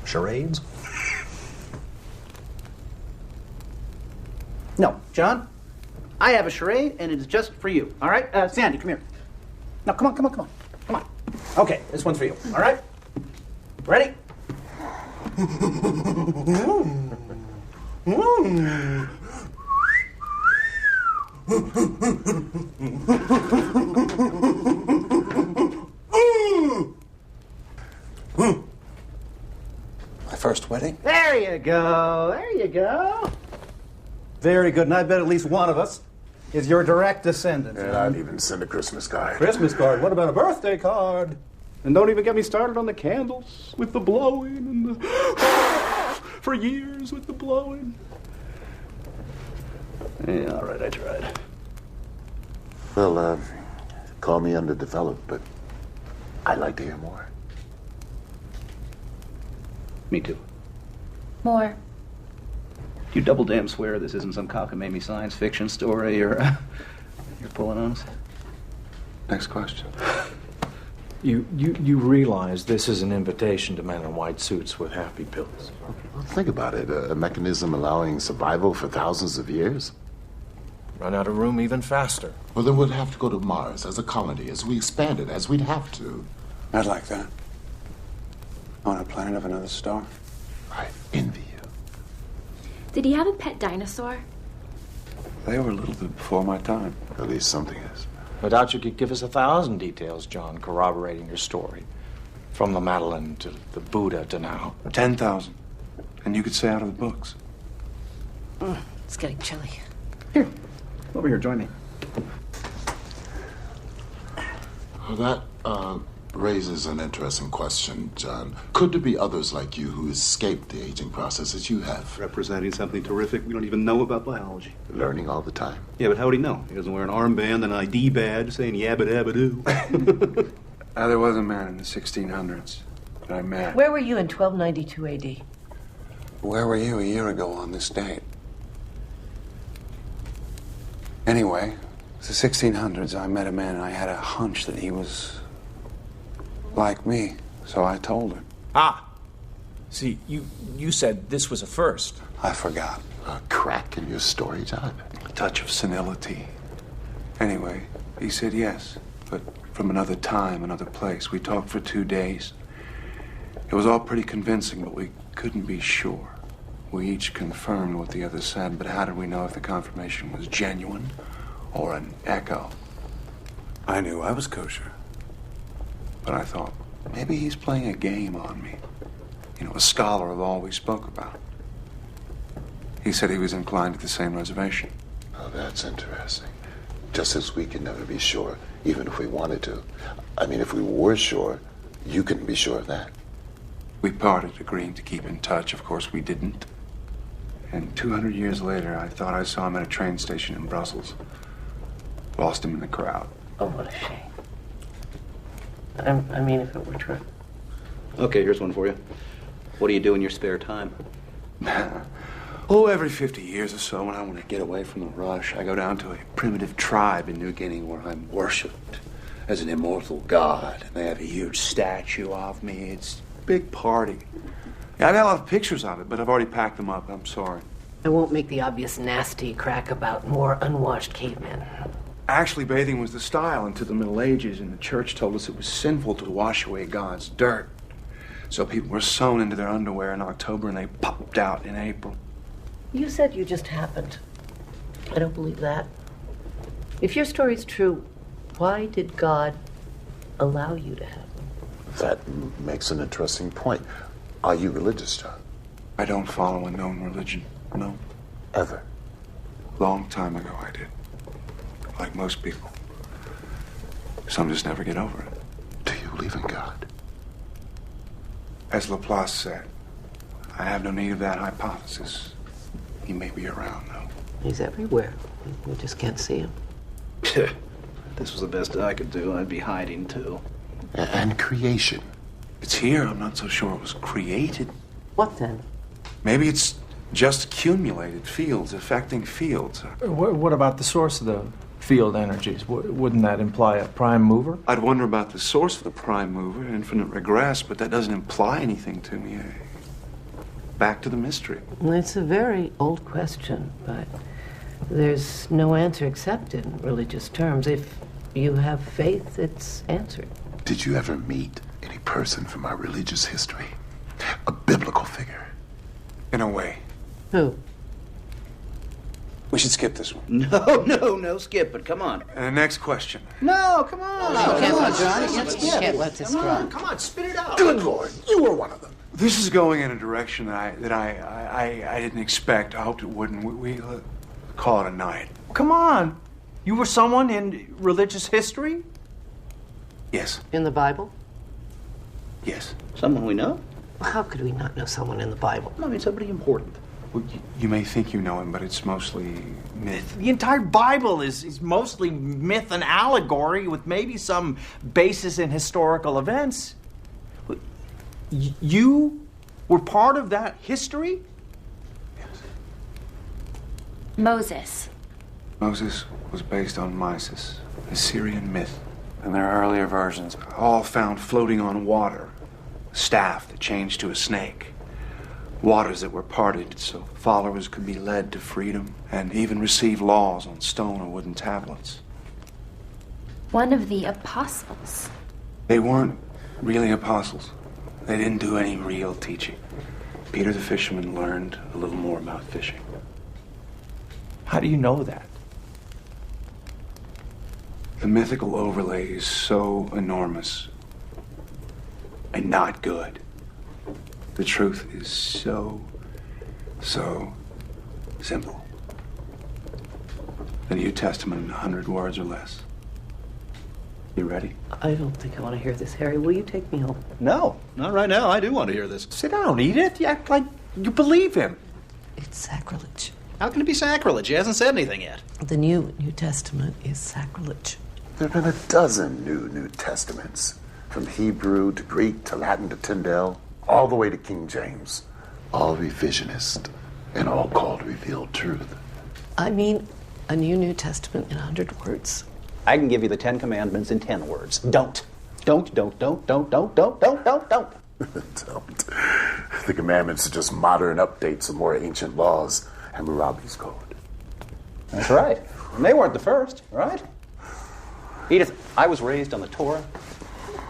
Charades? No, John, I have a charade, and it is just for you, all right? Sandy, come here. No, come on. Okay, this one's for you, all right? Ready? My first wedding? There you go. Very good, and I bet at least one of us is your direct descendant. And I'd even send a Christmas card. Christmas card? What about a birthday card? And don't even get me started on the candles with the blowing and the... for years with the blowing. Yeah, all right, I tried. Well, call me underdeveloped, but I'd like to hear more. Me too. More. You double damn swear this isn't some cockamamie science fiction story you're pulling on us? Next question. You realize this is an invitation to men in white suits with happy pills. Well, think about it. A mechanism allowing survival for thousands of years. Run out of room even faster. Well, then we'd have to go to Mars as a colony, as we expand it, as we'd have to. I'd like that. On a planet of another star. I envy you. Did he have a pet dinosaur? They were a little bit before my time. At least something is. I doubt you could give us 1,000 details, John, corroborating your story. From the Madeleine to the Buddha to now. 10,000. And you could say out of the books. It's getting chilly. Here, over here, join me. Well, that raises an interesting question, John. Could there be others like you who escaped the aging process as you have? Representing something terrific we don't even know about biology. Learning all the time. Yeah, but how would he know? He doesn't wear an armband, an ID badge saying yabba dabba doo. There was a man in the 1600s that I met. Where were you in 1292 AD? Where were you a year ago on this date? Anyway, the 1600s, I met a man and I had a hunch that he was like me, so I told him. Ah! See, you said this was a first. I forgot. A crack in your story, John. A touch of senility. Anyway, he said yes, but from another time, another place. We talked for 2 days. It was all pretty convincing, but we couldn't be sure. We each confirmed what the other said, but how did we know if the confirmation was genuine or an echo? I knew I was kosher, but I thought, maybe he's playing a game on me. You know, a scholar of all we spoke about. He said he was inclined to the same reservation. Oh, that's interesting. Just as we can never be sure, even if we wanted to. I mean, if we were sure, you couldn't be sure of that. We parted, agreeing to keep in touch. Of course, we didn't. And 200 years later, I thought I saw him at a train station in Brussels. Lost him in the crowd. Oh, what a shame. I mean, if it were true. Okay, here's one for you. What do you do in your spare time? Every 50 years or so, when I want to get away from the rush, I go down to a primitive tribe in New Guinea where I'm worshipped as an immortal god. And they have a huge statue of me. It's a big party. Yeah, I've got a lot of pictures of it, but I've already packed them up. I'm sorry. I won't make the obvious nasty crack about more unwashed cavemen. Actually, bathing was the style into the Middle Ages, and the church told us it was sinful to wash away God's dirt. So people were sewn into their underwear in October, and they popped out in April. You said you just happened. I don't believe that. If your story's true, why did God allow you to have them? That makes an interesting point. Are you religious, John? I don't follow a known religion, no. Ever? Long time ago I did. Like most people. Some just never get over it. Do you believe in God? As Laplace said, I have no need of that hypothesis. He may be around, though. He's everywhere. We just can't see him. This was the best I could do. I'd be hiding, too. And creation. It's here. I'm not so sure it was created. What then? Maybe it's just accumulated fields affecting fields. What about the source of the field energies? Wouldn't that imply a prime mover? I'd wonder about the source of the prime mover, infinite regress, but that doesn't imply anything to me. Back to the mystery. It's a very old question, but there's no answer except in religious terms. If you have faith, it's answered. Did you ever meet any person from our religious history? A biblical figure? In a way. Who? We should skip this one. No, skip it. Come on. Next question. No, come on. Come on, John. You can't skip. You can't let this drop. Come on, spit it out. Good Lord, you were one of them. This is going in a direction that I didn't expect. I hoped it wouldn't. We call it a night. Come on. You were someone in religious history? Yes. In the Bible? Yes. Someone we know? How could we not know someone in the Bible? I mean, somebody important. Well, you may think you know him, but it's mostly myth. The entire Bible is mostly myth and allegory with maybe some basis in historical events. You were part of that history? Yes. Moses. Moses was based on Mysis, a Syrian myth. And their earlier versions, all found floating on water. A staff that changed to a snake. Waters that were parted so followers could be led to freedom and even receive laws on stone or wooden tablets. One of the apostles. They weren't really apostles. They didn't do any real teaching. Peter the fisherman learned a little more about fishing. How do you know that? The mythical overlay is so enormous and not good. The truth is so simple. The New Testament in 100 words or less. You ready? I don't think I want to hear this, Harry. Will you take me home? No, not right now. I do want to hear this. Sit down, eat it. You act like you believe him. It's sacrilege. How can it be sacrilege? He hasn't said anything yet. The New Testament is sacrilege. There have been a dozen New Testaments. From Hebrew to Greek to Latin to Tyndale, all the way to King James. All revisionist and all called revealed truth. I mean, a New Testament in 100 words. I can give you the 10 Commandments in 10 words. Don't. Don't. Don't. The commandments are just modern updates of more ancient laws and Hammurabi's code. That's right. And they weren't the first, right? Edith, I was raised on the Torah,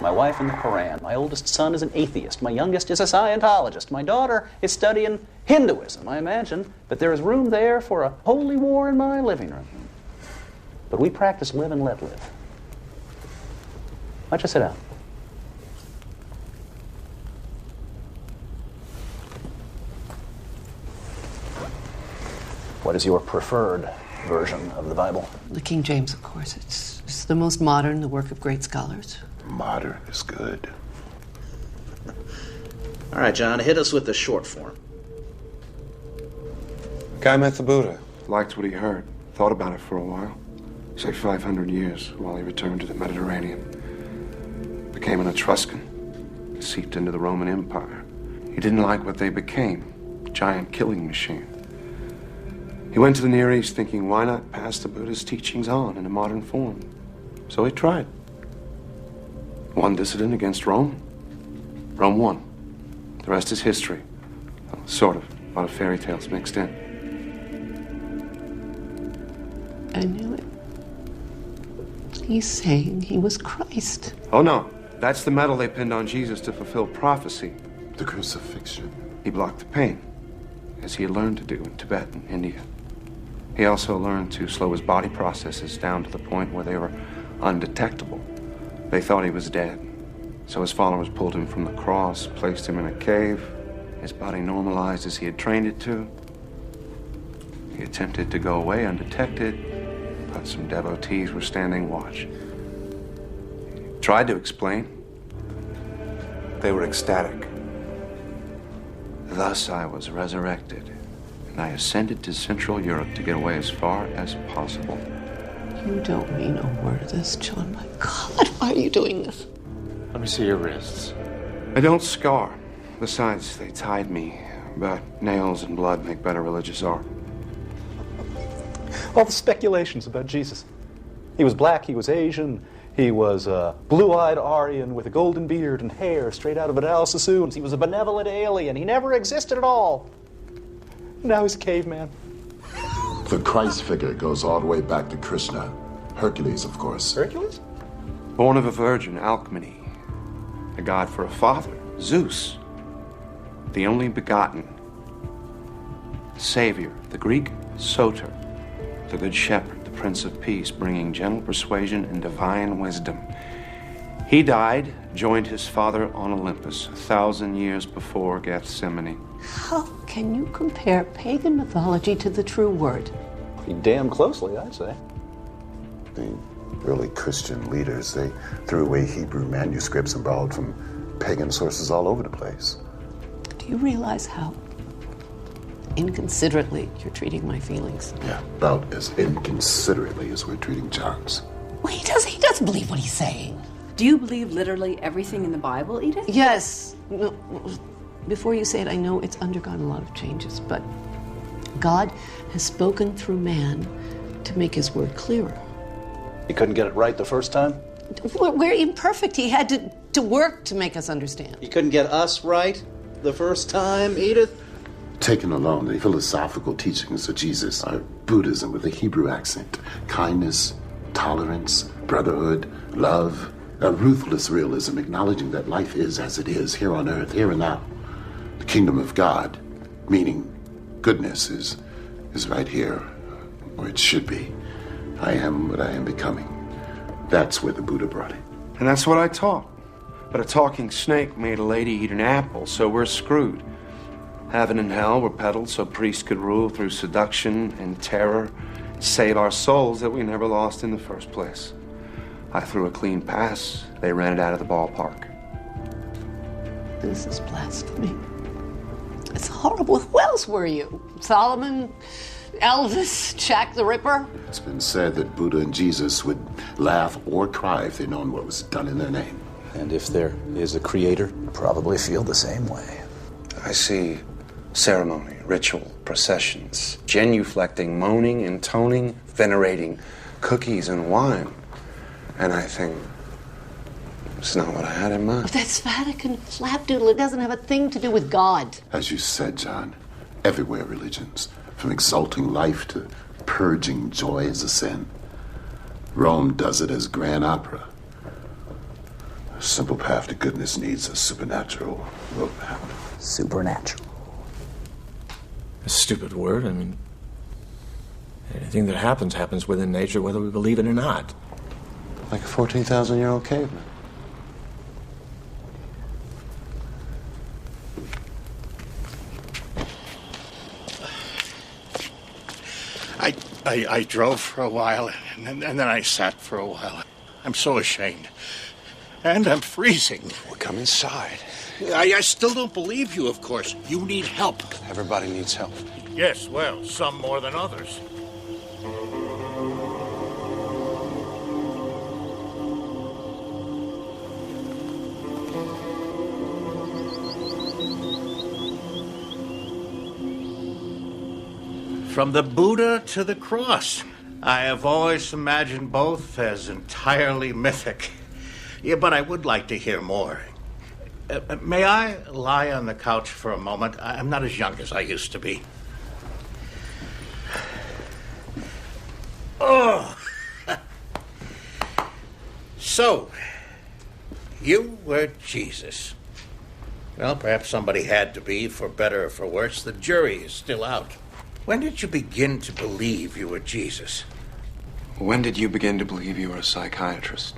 my wife in the Quran. My oldest son is an atheist. My youngest is a Scientologist. My daughter is studying Hinduism. I imagine that there is room there for a holy war in my living room. But we practice live and let live. Why don't you sit down? What is your preferred version of the Bible? The King James, of course. It's the most modern, the work of great scholars. Modern is good. All right, John, hit us with the short form. Guy met the Buddha, liked what he heard, thought about it for a while. Say 500 years while he returned to the Mediterranean. Became an Etruscan, seeped into the Roman Empire. He didn't like what they became, a giant killing machine. He went to the Near East thinking, why not pass the Buddha's teachings on in a modern form? So he tried. One dissident against Rome. Rome won. The rest is history. Well, sort of. A lot of fairy tales mixed in. I knew it. He's saying he was Christ. Oh, no. That's the medal they pinned on Jesus to fulfill prophecy. The crucifixion. He blocked the pain, as he had learned to do in Tibet and India. He also learned to slow his body processes down to the point where they were undetectable. They thought he was dead. So his followers pulled him from the cross, placed him in a cave. His body normalized as he had trained it to. He attempted to go away undetected, but some devotees were standing watch. He tried to explain. They were ecstatic. Thus I was resurrected, and I ascended to Central Europe to get away as far as possible. You don't mean a word of this, John. My God, why are you doing this? Let me see your wrists. I don't scar. Besides, they tied me. But nails and blood make better religious art. All the speculations about Jesus. He was black, he was Asian, he was a blue-eyed Aryan with a golden beard and hair straight out of an Al Sassoon's. He was a benevolent alien. He never existed at all. Now he's a caveman. The Christ figure goes all the way back to Krishna. Hercules, of course. Hercules? Born of a virgin, Alcmene. A god for a father, Zeus. The only begotten. Savior, the Greek, Soter. The good shepherd, the Prince of Peace, bringing gentle persuasion and divine wisdom. He died, joined his father on Olympus 1,000 years before Gethsemane. How can you compare pagan mythology to the true word? Pretty damn closely, I'd say. The early Christian leaders, they threw away Hebrew manuscripts and borrowed from pagan sources all over the place. Do you realize how inconsiderately you're treating my feelings? Yeah, about as inconsiderately as we're treating John's. Well, he does believe what he's saying. Do you believe literally everything in the Bible, Edith? Yes. No, before you say it, I know it's undergone a lot of changes, but God has spoken through man to make his word clearer. He couldn't get it right the first time? We're imperfect. He had to work to make us understand. He couldn't get us right the first time, Edith? Taken alone, the philosophical teachings of Jesus are Buddhism with a Hebrew accent. Kindness, tolerance, brotherhood, love, a ruthless realism, acknowledging that life is as it is, here on earth, here and now. The kingdom of God, meaning goodness, is right here, where it should be. I am what I am becoming. That's where the Buddha brought it. And that's what I taught. But a talking snake made a lady eat an apple, so we're screwed. Heaven and hell were peddled so priests could rule through seduction and terror, save our souls that we never lost in the first place. I threw a clean pass. They ran it out of the ballpark. This is blasphemy. It's horrible. Who else were you? Solomon? Elvis? Jack the Ripper? It's been said that Buddha and Jesus would laugh or cry if they'd known what was done in their name. And if there is a creator, probably feel the same way. I see ceremony, ritual, processions, genuflecting, moaning, intoning, venerating cookies and wine. And I think, it's not what I had in mind. That's Vatican flapdoodle. It doesn't have a thing to do with God. As you said, John, everywhere religions, from exalting life to purging joy as a sin. Rome does it as grand opera. A simple path to goodness needs a supernatural roadmap. Supernatural. A stupid word. I mean, anything that happens within nature, whether we believe it or not. Like a 14,000-year-old caveman. I drove for a while, and then I sat for a while. I'm so ashamed. And I'm freezing. Well, come inside. I still don't believe you, of course. You need help. Everybody needs help. Yes, well, some more than others. From the Buddha to the cross. I have always imagined both as entirely mythic. Yeah, but I would like to hear more. May I lie on the couch for a moment? I'm not as young as I used to be. Oh! So, you were Jesus. Well, perhaps somebody had to be, for better or for worse. The jury is still out. When did you begin to believe you were Jesus? When did you begin to believe you were a psychiatrist?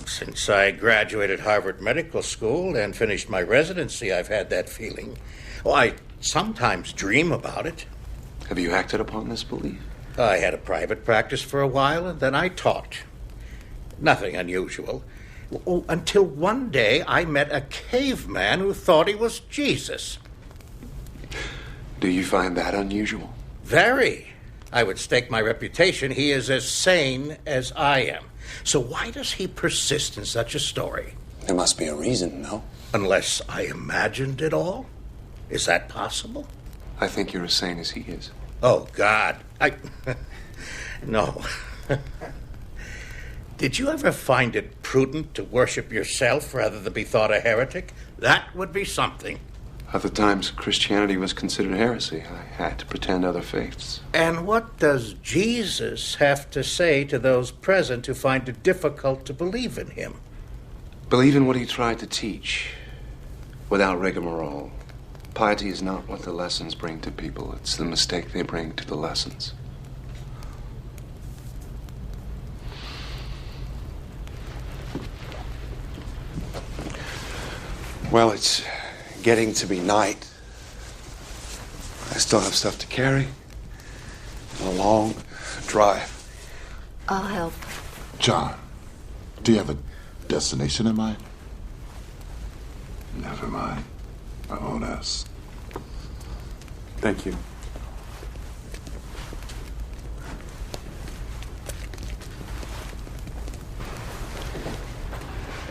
Since I graduated Harvard Medical School and finished my residency, I've had that feeling. Oh, I sometimes dream about it. Have you acted upon this belief? I had a private practice for a while, and then I taught. Nothing unusual. Oh, until one day I met a caveman who thought he was Jesus. Do you find that unusual? Very. I would stake my reputation he is as sane as I am. So why does he persist in such a story? There must be a reason, no? Unless I imagined it all? Is that possible? I think you're as sane as he is. Oh, God. No. Did you ever find it prudent to worship yourself rather than be thought a heretic? That would be something. At the times Christianity was considered heresy, I had to pretend other faiths. And what does Jesus have to say to those present who find it difficult to believe in him? Believe in what he tried to teach, without rigmarole. Piety is not what the lessons bring to people, it's the mistake they bring to the lessons. Well, it's getting to be night. I still have stuff to carry. A long drive. I'll help. John, do you have a destination in mind? Never mind. I won't ask. Thank you.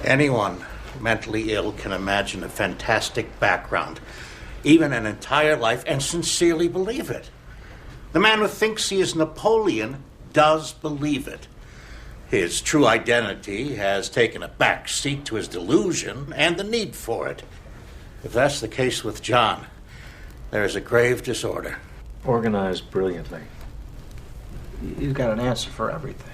Anyone mentally ill can imagine a fantastic background, even an entire life, and sincerely believe it. The man who thinks he is Napoleon does believe it. His true identity has taken a back seat to his delusion and the need for it. If that's the case with John, there is a grave disorder. Organized brilliantly. You've got an answer for everything.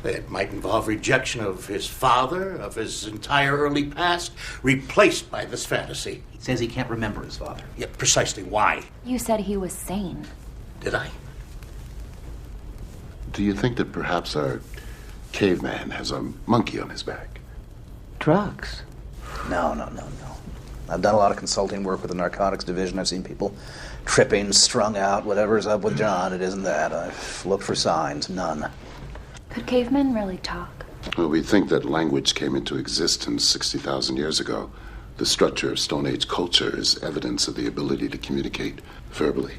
It might involve rejection of his father, of his entire early past, replaced by this fantasy. He says he can't remember his father. Yeah, precisely why. You said he was sane. Did I? Do you think that perhaps our caveman has a monkey on his back? Drugs? No. I've done a lot of consulting work with the narcotics division. I've seen people tripping, strung out, whatever's up with John. It isn't that. I've looked for signs. None. Could cavemen really talk? Well, we think that language came into existence 60,000 years ago. The structure of Stone Age culture is evidence of the ability to communicate verbally.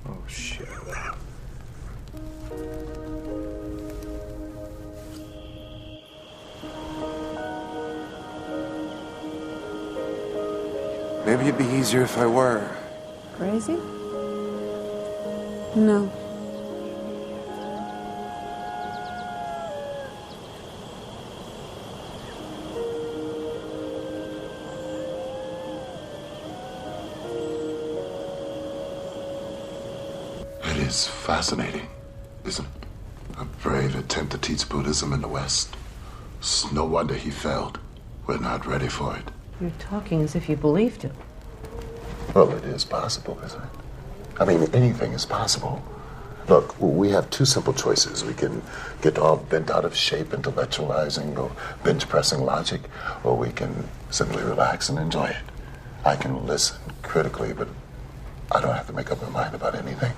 Oh, shit. Maybe it'd be easier if I were. Crazy? No. It is fascinating, isn't it? A brave attempt to teach Buddhism in the West. It's no wonder he failed. We're not ready for it. You're talking as if you believed him. Well, it is possible, isn't it? I mean, anything is possible. Look, we have two simple choices. We can get all bent out of shape, intellectualizing or bench-pressing logic, or we can simply relax and enjoy it. I can listen critically, but I don't have to make up my mind about anything.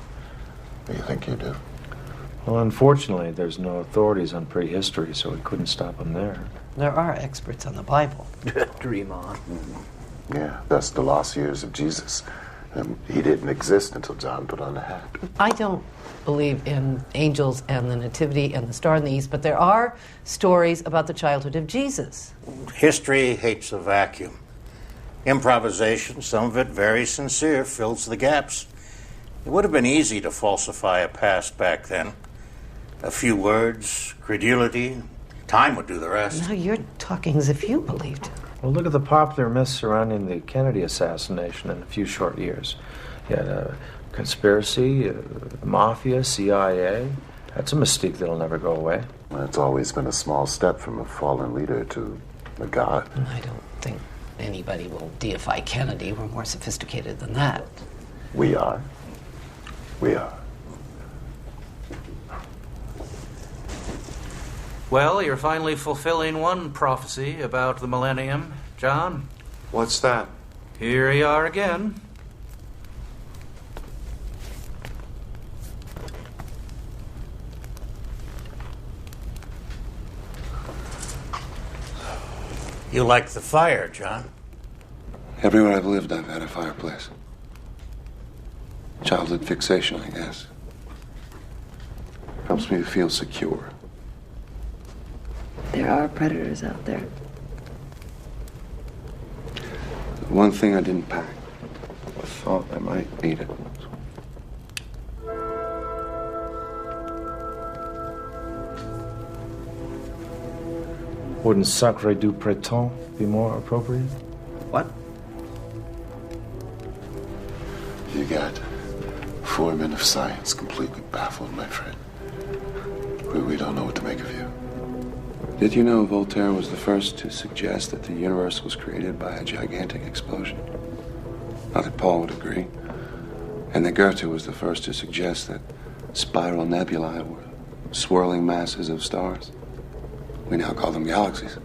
Do you think you do? Well, unfortunately, there's no authorities on prehistory, so we couldn't stop them there. There are experts on the Bible. Dream on. Mm-hmm. Yeah, that's the lost years of Jesus. He didn't exist until John put on the hat. I don't believe in angels and the nativity and the star in the east, but there are stories about the childhood of Jesus. History hates a vacuum. Improvisation, some of it very sincere, fills the gaps. It would have been easy to falsify a past back then. A few words, credulity, time would do the rest. Now you're talking as if you believed it. Well, look at the popular myths surrounding the Kennedy assassination in a few short years. You had a conspiracy, mafia, CIA. That's a mystique that'll never go away. Well, it's always been a small step from a fallen leader to a god. I don't think anybody will deify Kennedy. We're more sophisticated than that. We are. We are. Well, you're finally fulfilling one prophecy about the millennium, John. What's that? Here you are again. You like the fire, John? Everywhere I've lived, I've had a fireplace. Childhood fixation, I guess. Helps me to feel secure. There are predators out there. The one thing I didn't pack. I thought I might need it. Wouldn't Sacre du Printemps be more appropriate? What? You got 4 men of science completely baffled, my friend. We don't know what to make of you. Did you know Voltaire was the first to suggest that the universe was created by a gigantic explosion? Not that Paul would agree. And that Goethe was the first to suggest that spiral nebulae were swirling masses of stars. We now call them galaxies.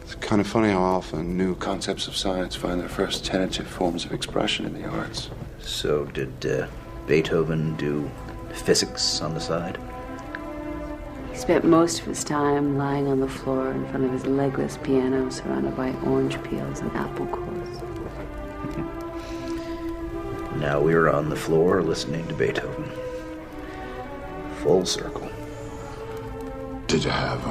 It's kind of funny how often new concepts of science find their first tentative forms of expression in the arts. So did Beethoven do physics on the side? He spent most of his time lying on the floor in front of his legless piano, surrounded by orange peels and apple cores. Now we're on the floor listening to Beethoven. Full circle. Did you have,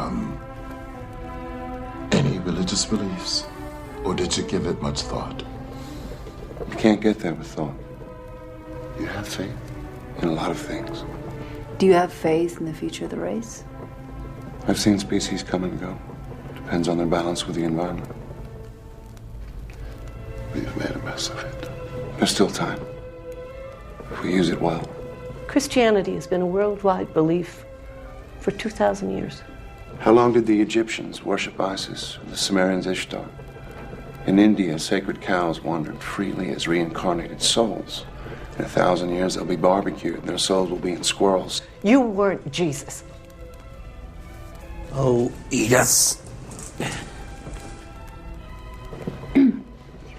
any religious beliefs? Or did you give it much thought? You can't get there with thought. You have faith? In a lot of things. Do you have faith in the future of the race? I've seen species come and go. Depends on their balance with the environment. We've made a mess of it. There's still time. If we use it well. Christianity has been a worldwide belief for 2,000 years. How long did the Egyptians worship Isis, or the Sumerians Ishtar? In India, sacred cows wandered freely as reincarnated souls. In 1,000 years, they'll be barbecued, and their souls will be in squirrels. You weren't Jesus. Oh, yes. If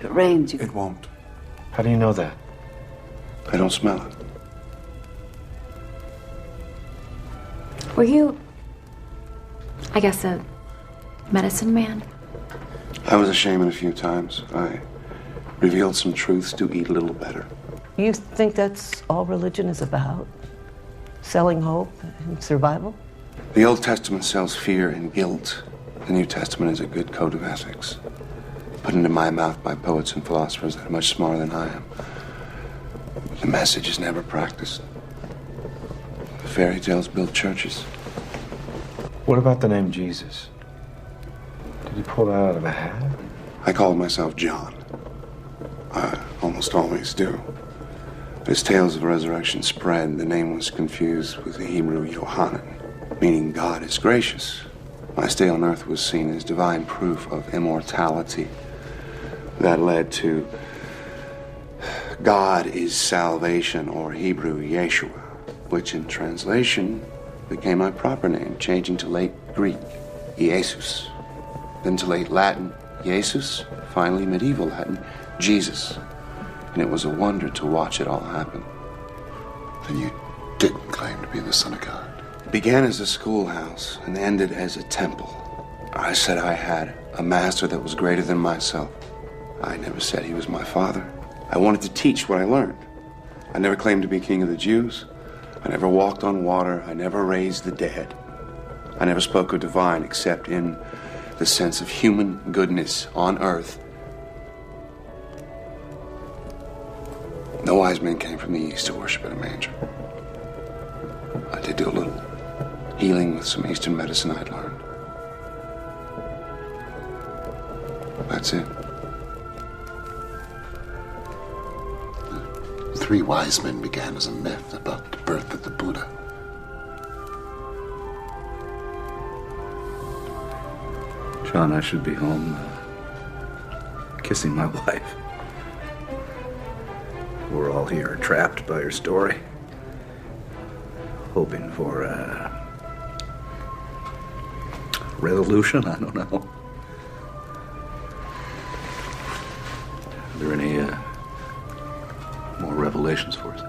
it rains, you... It won't. How do you know that? I don't smell it. Were you, I guess, a medicine man? I was a shaman a few times. I revealed some truths to eat a little better. You think that's all religion is about? Selling hope and survival? The Old Testament sells fear and guilt. The New Testament is a good code of ethics, put into my mouth by poets and philosophers that are much smarter than I am. But the message is never practiced. The fairy tales build churches. What about the name Jesus? Did you pull that out of a hat? I called myself John. I almost always do. As tales of resurrection spread, the name was confused with the Hebrew Yohanan, meaning God is gracious. My stay on earth was seen as divine proof of immortality. That led to God is salvation, or Hebrew Yeshua, which in translation became my proper name, changing to late Greek, Jesus, then to late Latin, Jesus, finally medieval Latin, Jesus. And it was a wonder to watch it all happen. Then you didn't claim to be the Son of God. It began as a schoolhouse and ended as a temple. I said I had a master that was greater than myself. I never said he was my father. I wanted to teach what I learned. I never claimed to be king of the Jews. I never walked on water. I never raised the dead. I never spoke of divine except in the sense of human goodness on earth. No wise men came from the east to worship at a manger. I did do a little healing with some Eastern medicine I'd learned. That's it. The 3 wise men began as a myth about the birth of the Buddha. John, I should be home kissing my wife. We're all here trapped by your story, hoping for a resolution. I don't know. Are there any more revelations for us?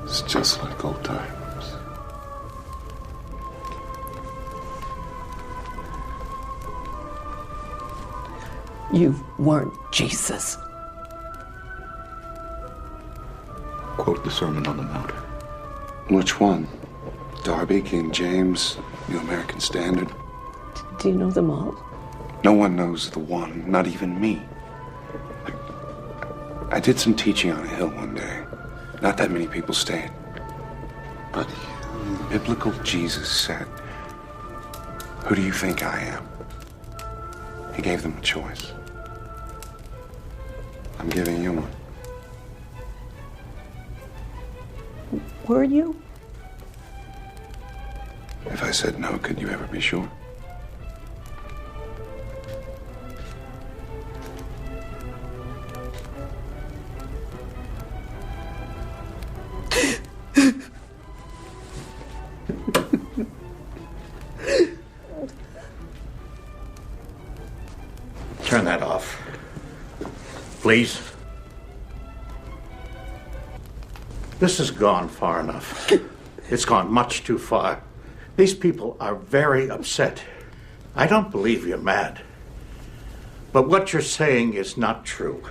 It's just like old times. You weren't Jesus. Quote the Sermon on the Mount. Which one? Darby, King James, New American Standard? Do you know them all? No one knows the one, not even me. I did some teaching on a hill one day. Not that many people stayed. But biblical Jesus said, "Who do you think I am?" He gave them a choice. I'm giving you one. Were you? If I said no, could you ever be sure? Turn that off. Please. This has gone far enough. It's gone much too far. These people are very upset. I don't believe you're mad. But what you're saying is not true.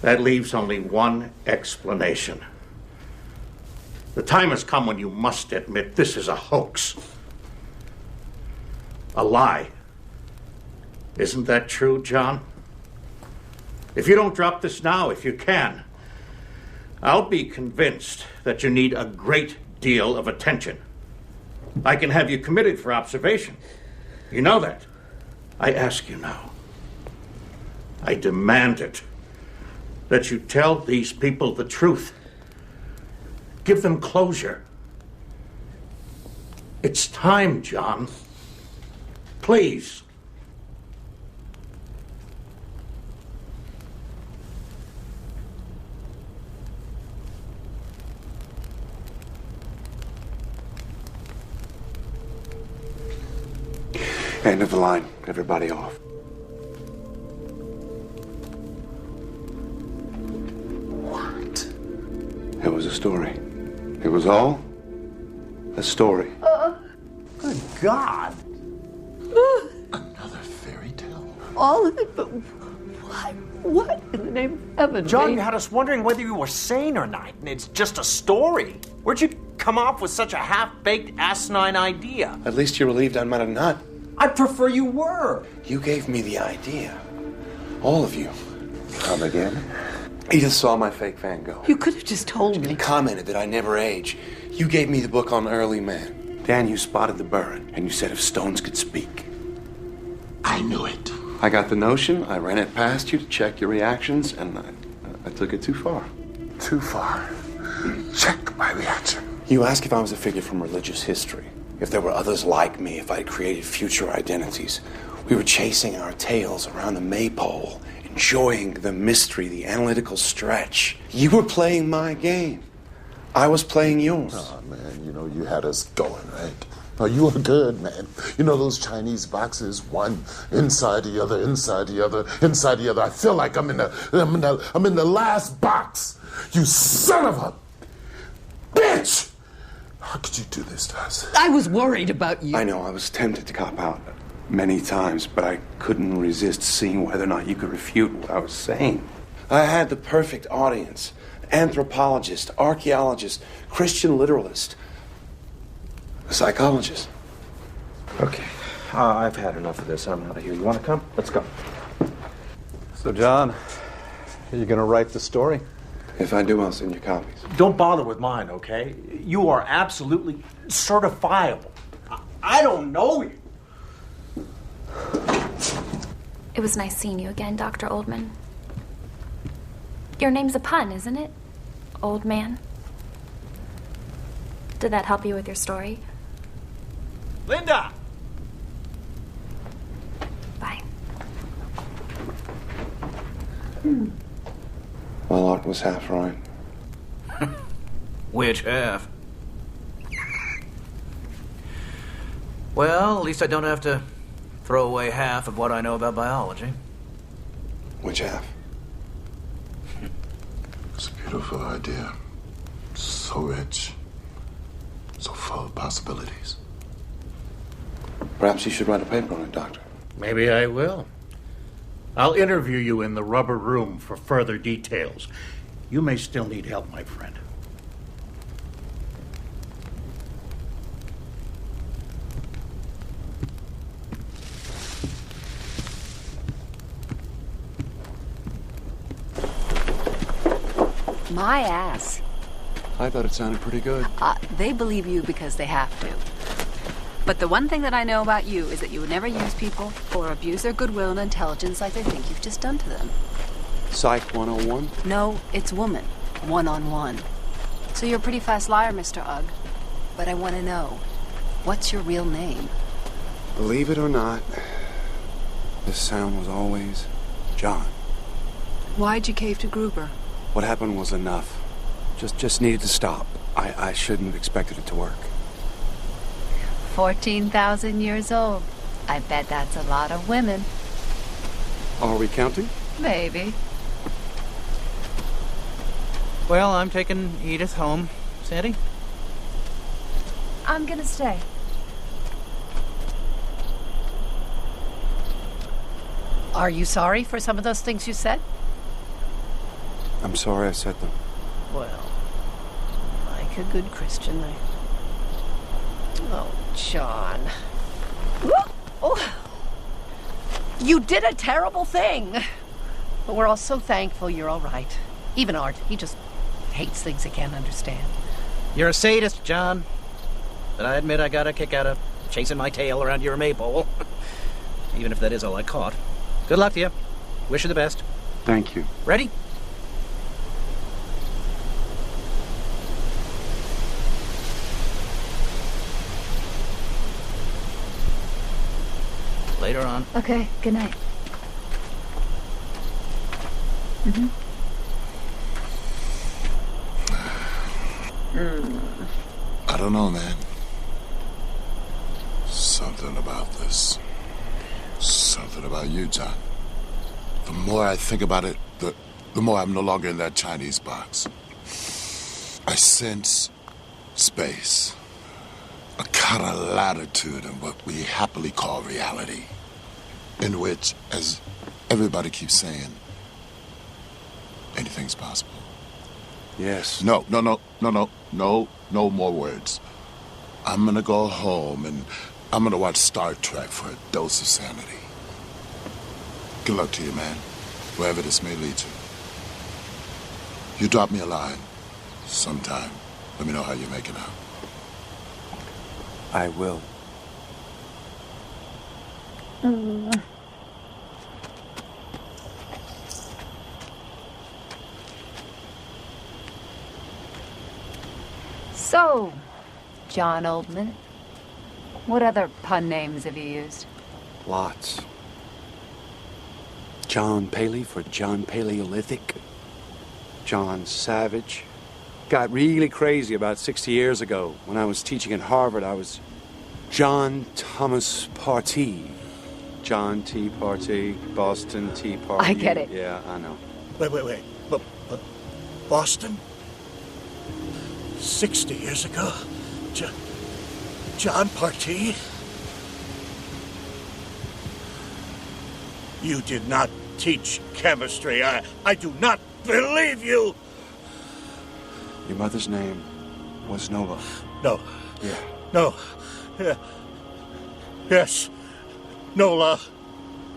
That leaves only one explanation. The time has come when you must admit this is a hoax. A lie. Isn't that true, John? If you don't drop this now, if you can, I'll be convinced that you need a great deal of attention. I can have you committed for observation. You know that. I ask you now. I demand it. That you tell these people the truth. Give them closure. It's time, John. Please. End of the line. Everybody off. What? It was a story. It was all a story. Good God. Another fairy tale? All of it, but what? What in the name of heaven? John, made- you had us wondering whether you were sane or not, and it's just a story. Where'd you come up with such a half-baked, asinine idea? At least you're relieved I'm not a nut. I'd prefer you were. You gave me the idea. All of you. Come again? Edith saw my fake Van Gogh. You could have just told me. He commented that I never age. You gave me the book on early man. Dan, you spotted the burn, and you said if stones could speak. I knew it. I got the notion, I ran it past you to check your reactions, and I took it too far. Too far. Check my reaction. You asked if I was a figure from religious history, if there were others like me, if I'd created future identities. We were chasing our tails around the maypole, enjoying the mystery, the analytical stretch. You were playing my game. I was playing yours. Oh, man, you had us going, right? Oh, you were good, man. You know those Chinese boxes, one inside the other, inside the other, inside the other. I feel like I'm in the last box. You son of a bitch! How could you do this to us? I was worried about you. I know, I was tempted to cop out many times, but I couldn't resist seeing whether or not you could refute what I was saying. I had the perfect audience. Anthropologist, archaeologist, Christian literalist, a psychologist. Okay. I've had enough of this. I'm out of here. You want to come? Let's go. So, John, are you going to write the story? If I do, I'll send you copies. Don't bother with mine, okay? You are absolutely certifiable. I don't know you. It was nice seeing you again, Dr. Oldman. Your name's a pun, isn't it? Old man. Did that help you with your story? Linda! Well, Art was half right. Which half? Well, at least I don't have to throw away half of what I know about biology. Which half? It's a beautiful idea. So rich. So full of possibilities. Perhaps you should write a paper on it, Doctor. Maybe I will. I'll interview you in the rubber room for further details. You may still need help, my friend. My ass. I thought it sounded pretty good. They believe you because they have to. But the one thing that I know about you is that you would never use people or abuse their goodwill and intelligence like they think you've just done to them. Psych 101? No, it's woman. One-on-one. So you're a pretty fast liar, Mr. Ugg. But I want to know, what's your real name? Believe it or not, this sound was always John. Why'd you cave to Gruber? What happened was enough. Just needed to stop. I shouldn't have expected it to work. 14,000 years old. I bet that's a lot of women. Are we counting? Maybe. Well, I'm taking Edith home. Sandy? I'm gonna stay. Are you sorry for some of those things you said? I'm sorry I said them. Well, like a good Christian, Oh, John. Oh. You did a terrible thing. But we're all so thankful you're all right. Even Art, he just hates things he can't understand. You're a sadist, John. But I admit I got a kick out of chasing my tail around your maypole. Even if that is all I caught. Good luck to you. Wish you the best. Thank you. Ready? Later on. Okay, good night. I don't know, man. Something about this. Something about you, John. The more I think about it, the more I'm no longer in that Chinese box. I sense space. A kind of latitude in what we happily call reality. In which, as everybody keeps saying, anything's possible. Yes. No more words. I'm gonna go home and I'm gonna watch Star Trek for a dose of sanity. Good luck to you, man, wherever this may lead you. You drop me a line sometime. Let me know how you're making out. I will. So, John Oldman, what other pun names have you used? Lots. John Paley for John Paleolithic. John Savage. Got really crazy about 60 years ago. When I was teaching at Harvard, I was John Thomas Partee. John T. Partee, Boston Tea Party. I get it. Yeah, I know. Wait. But Boston? 60 years ago? John Partee? You did not teach chemistry. I do not believe you! Your mother's name was Nova. No. Yeah. No. Yeah. Yes. Nola.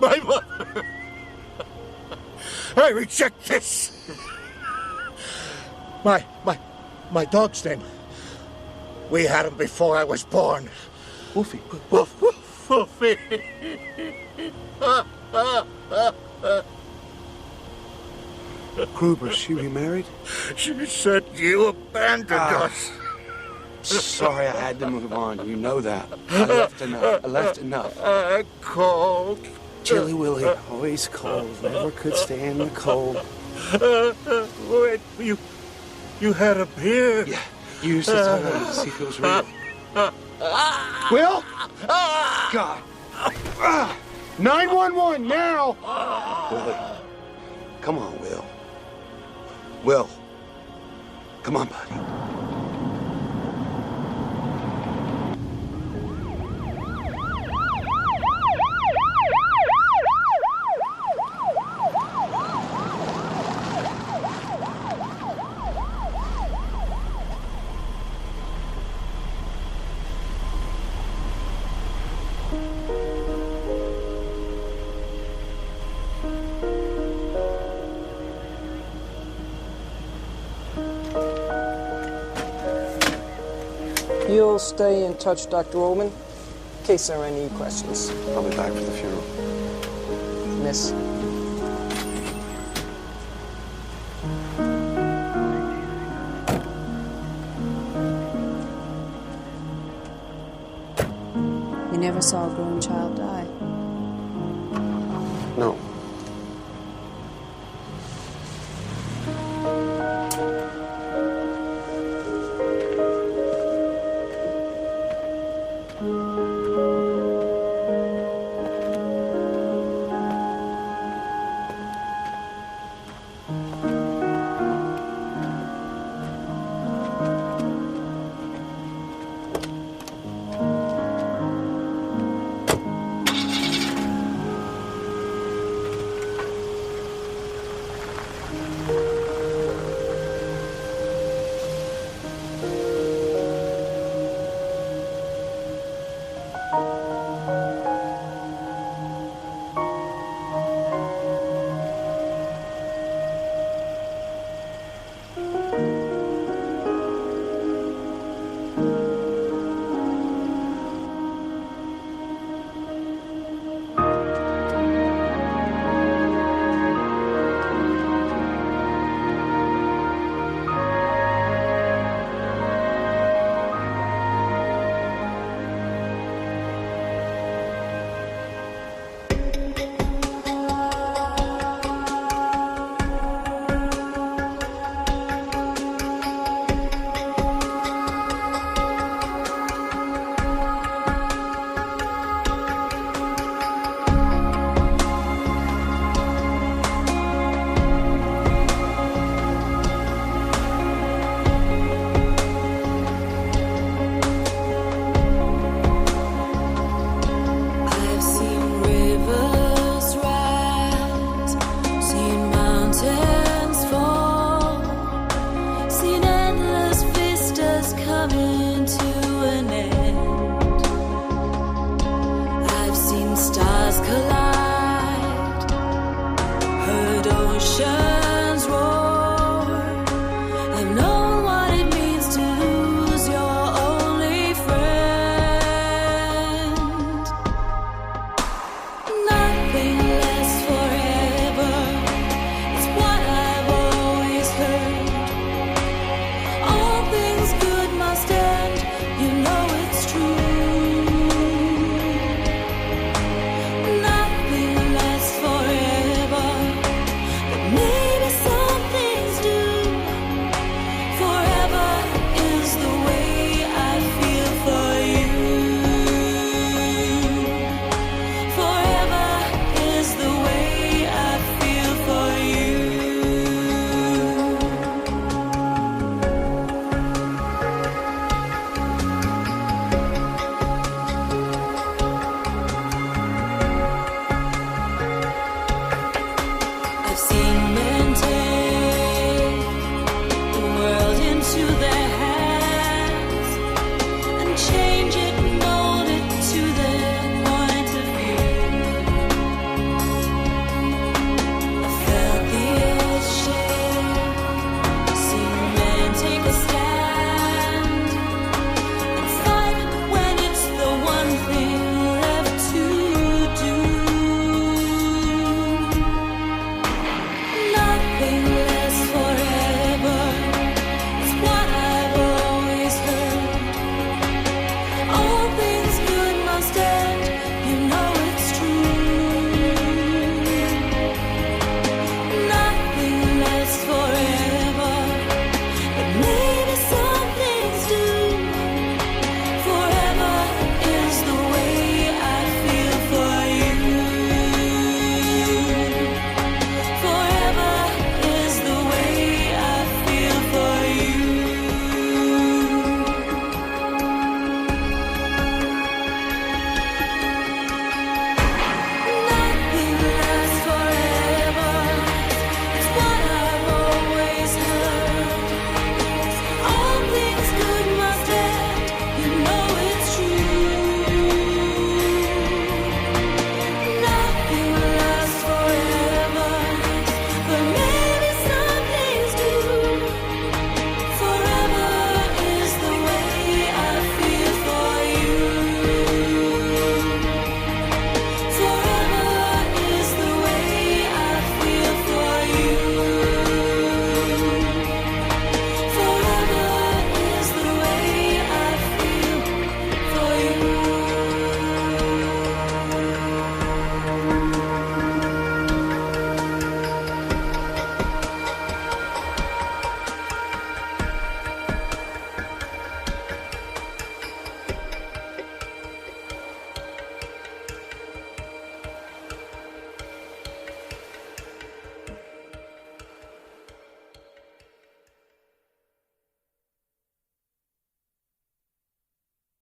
My mother. I reject this. My dog's name. We had him before I was born. Wolfie. Wolfie. Gruber, she remarried? She said you abandoned us. Sorry, I had to move on. You know that. I left enough. I called Chilly Willy, always cold, never could stand the cold. Wait, you had a beard. Yeah, you used to tell me to see if it was real. Will? God. 911 now! Willie, come on, Will. Will, come on, buddy. You'll stay in touch, Dr. Ullman, in case there are any questions. I'll be back for the funeral. Miss. You never saw a grown child die. No.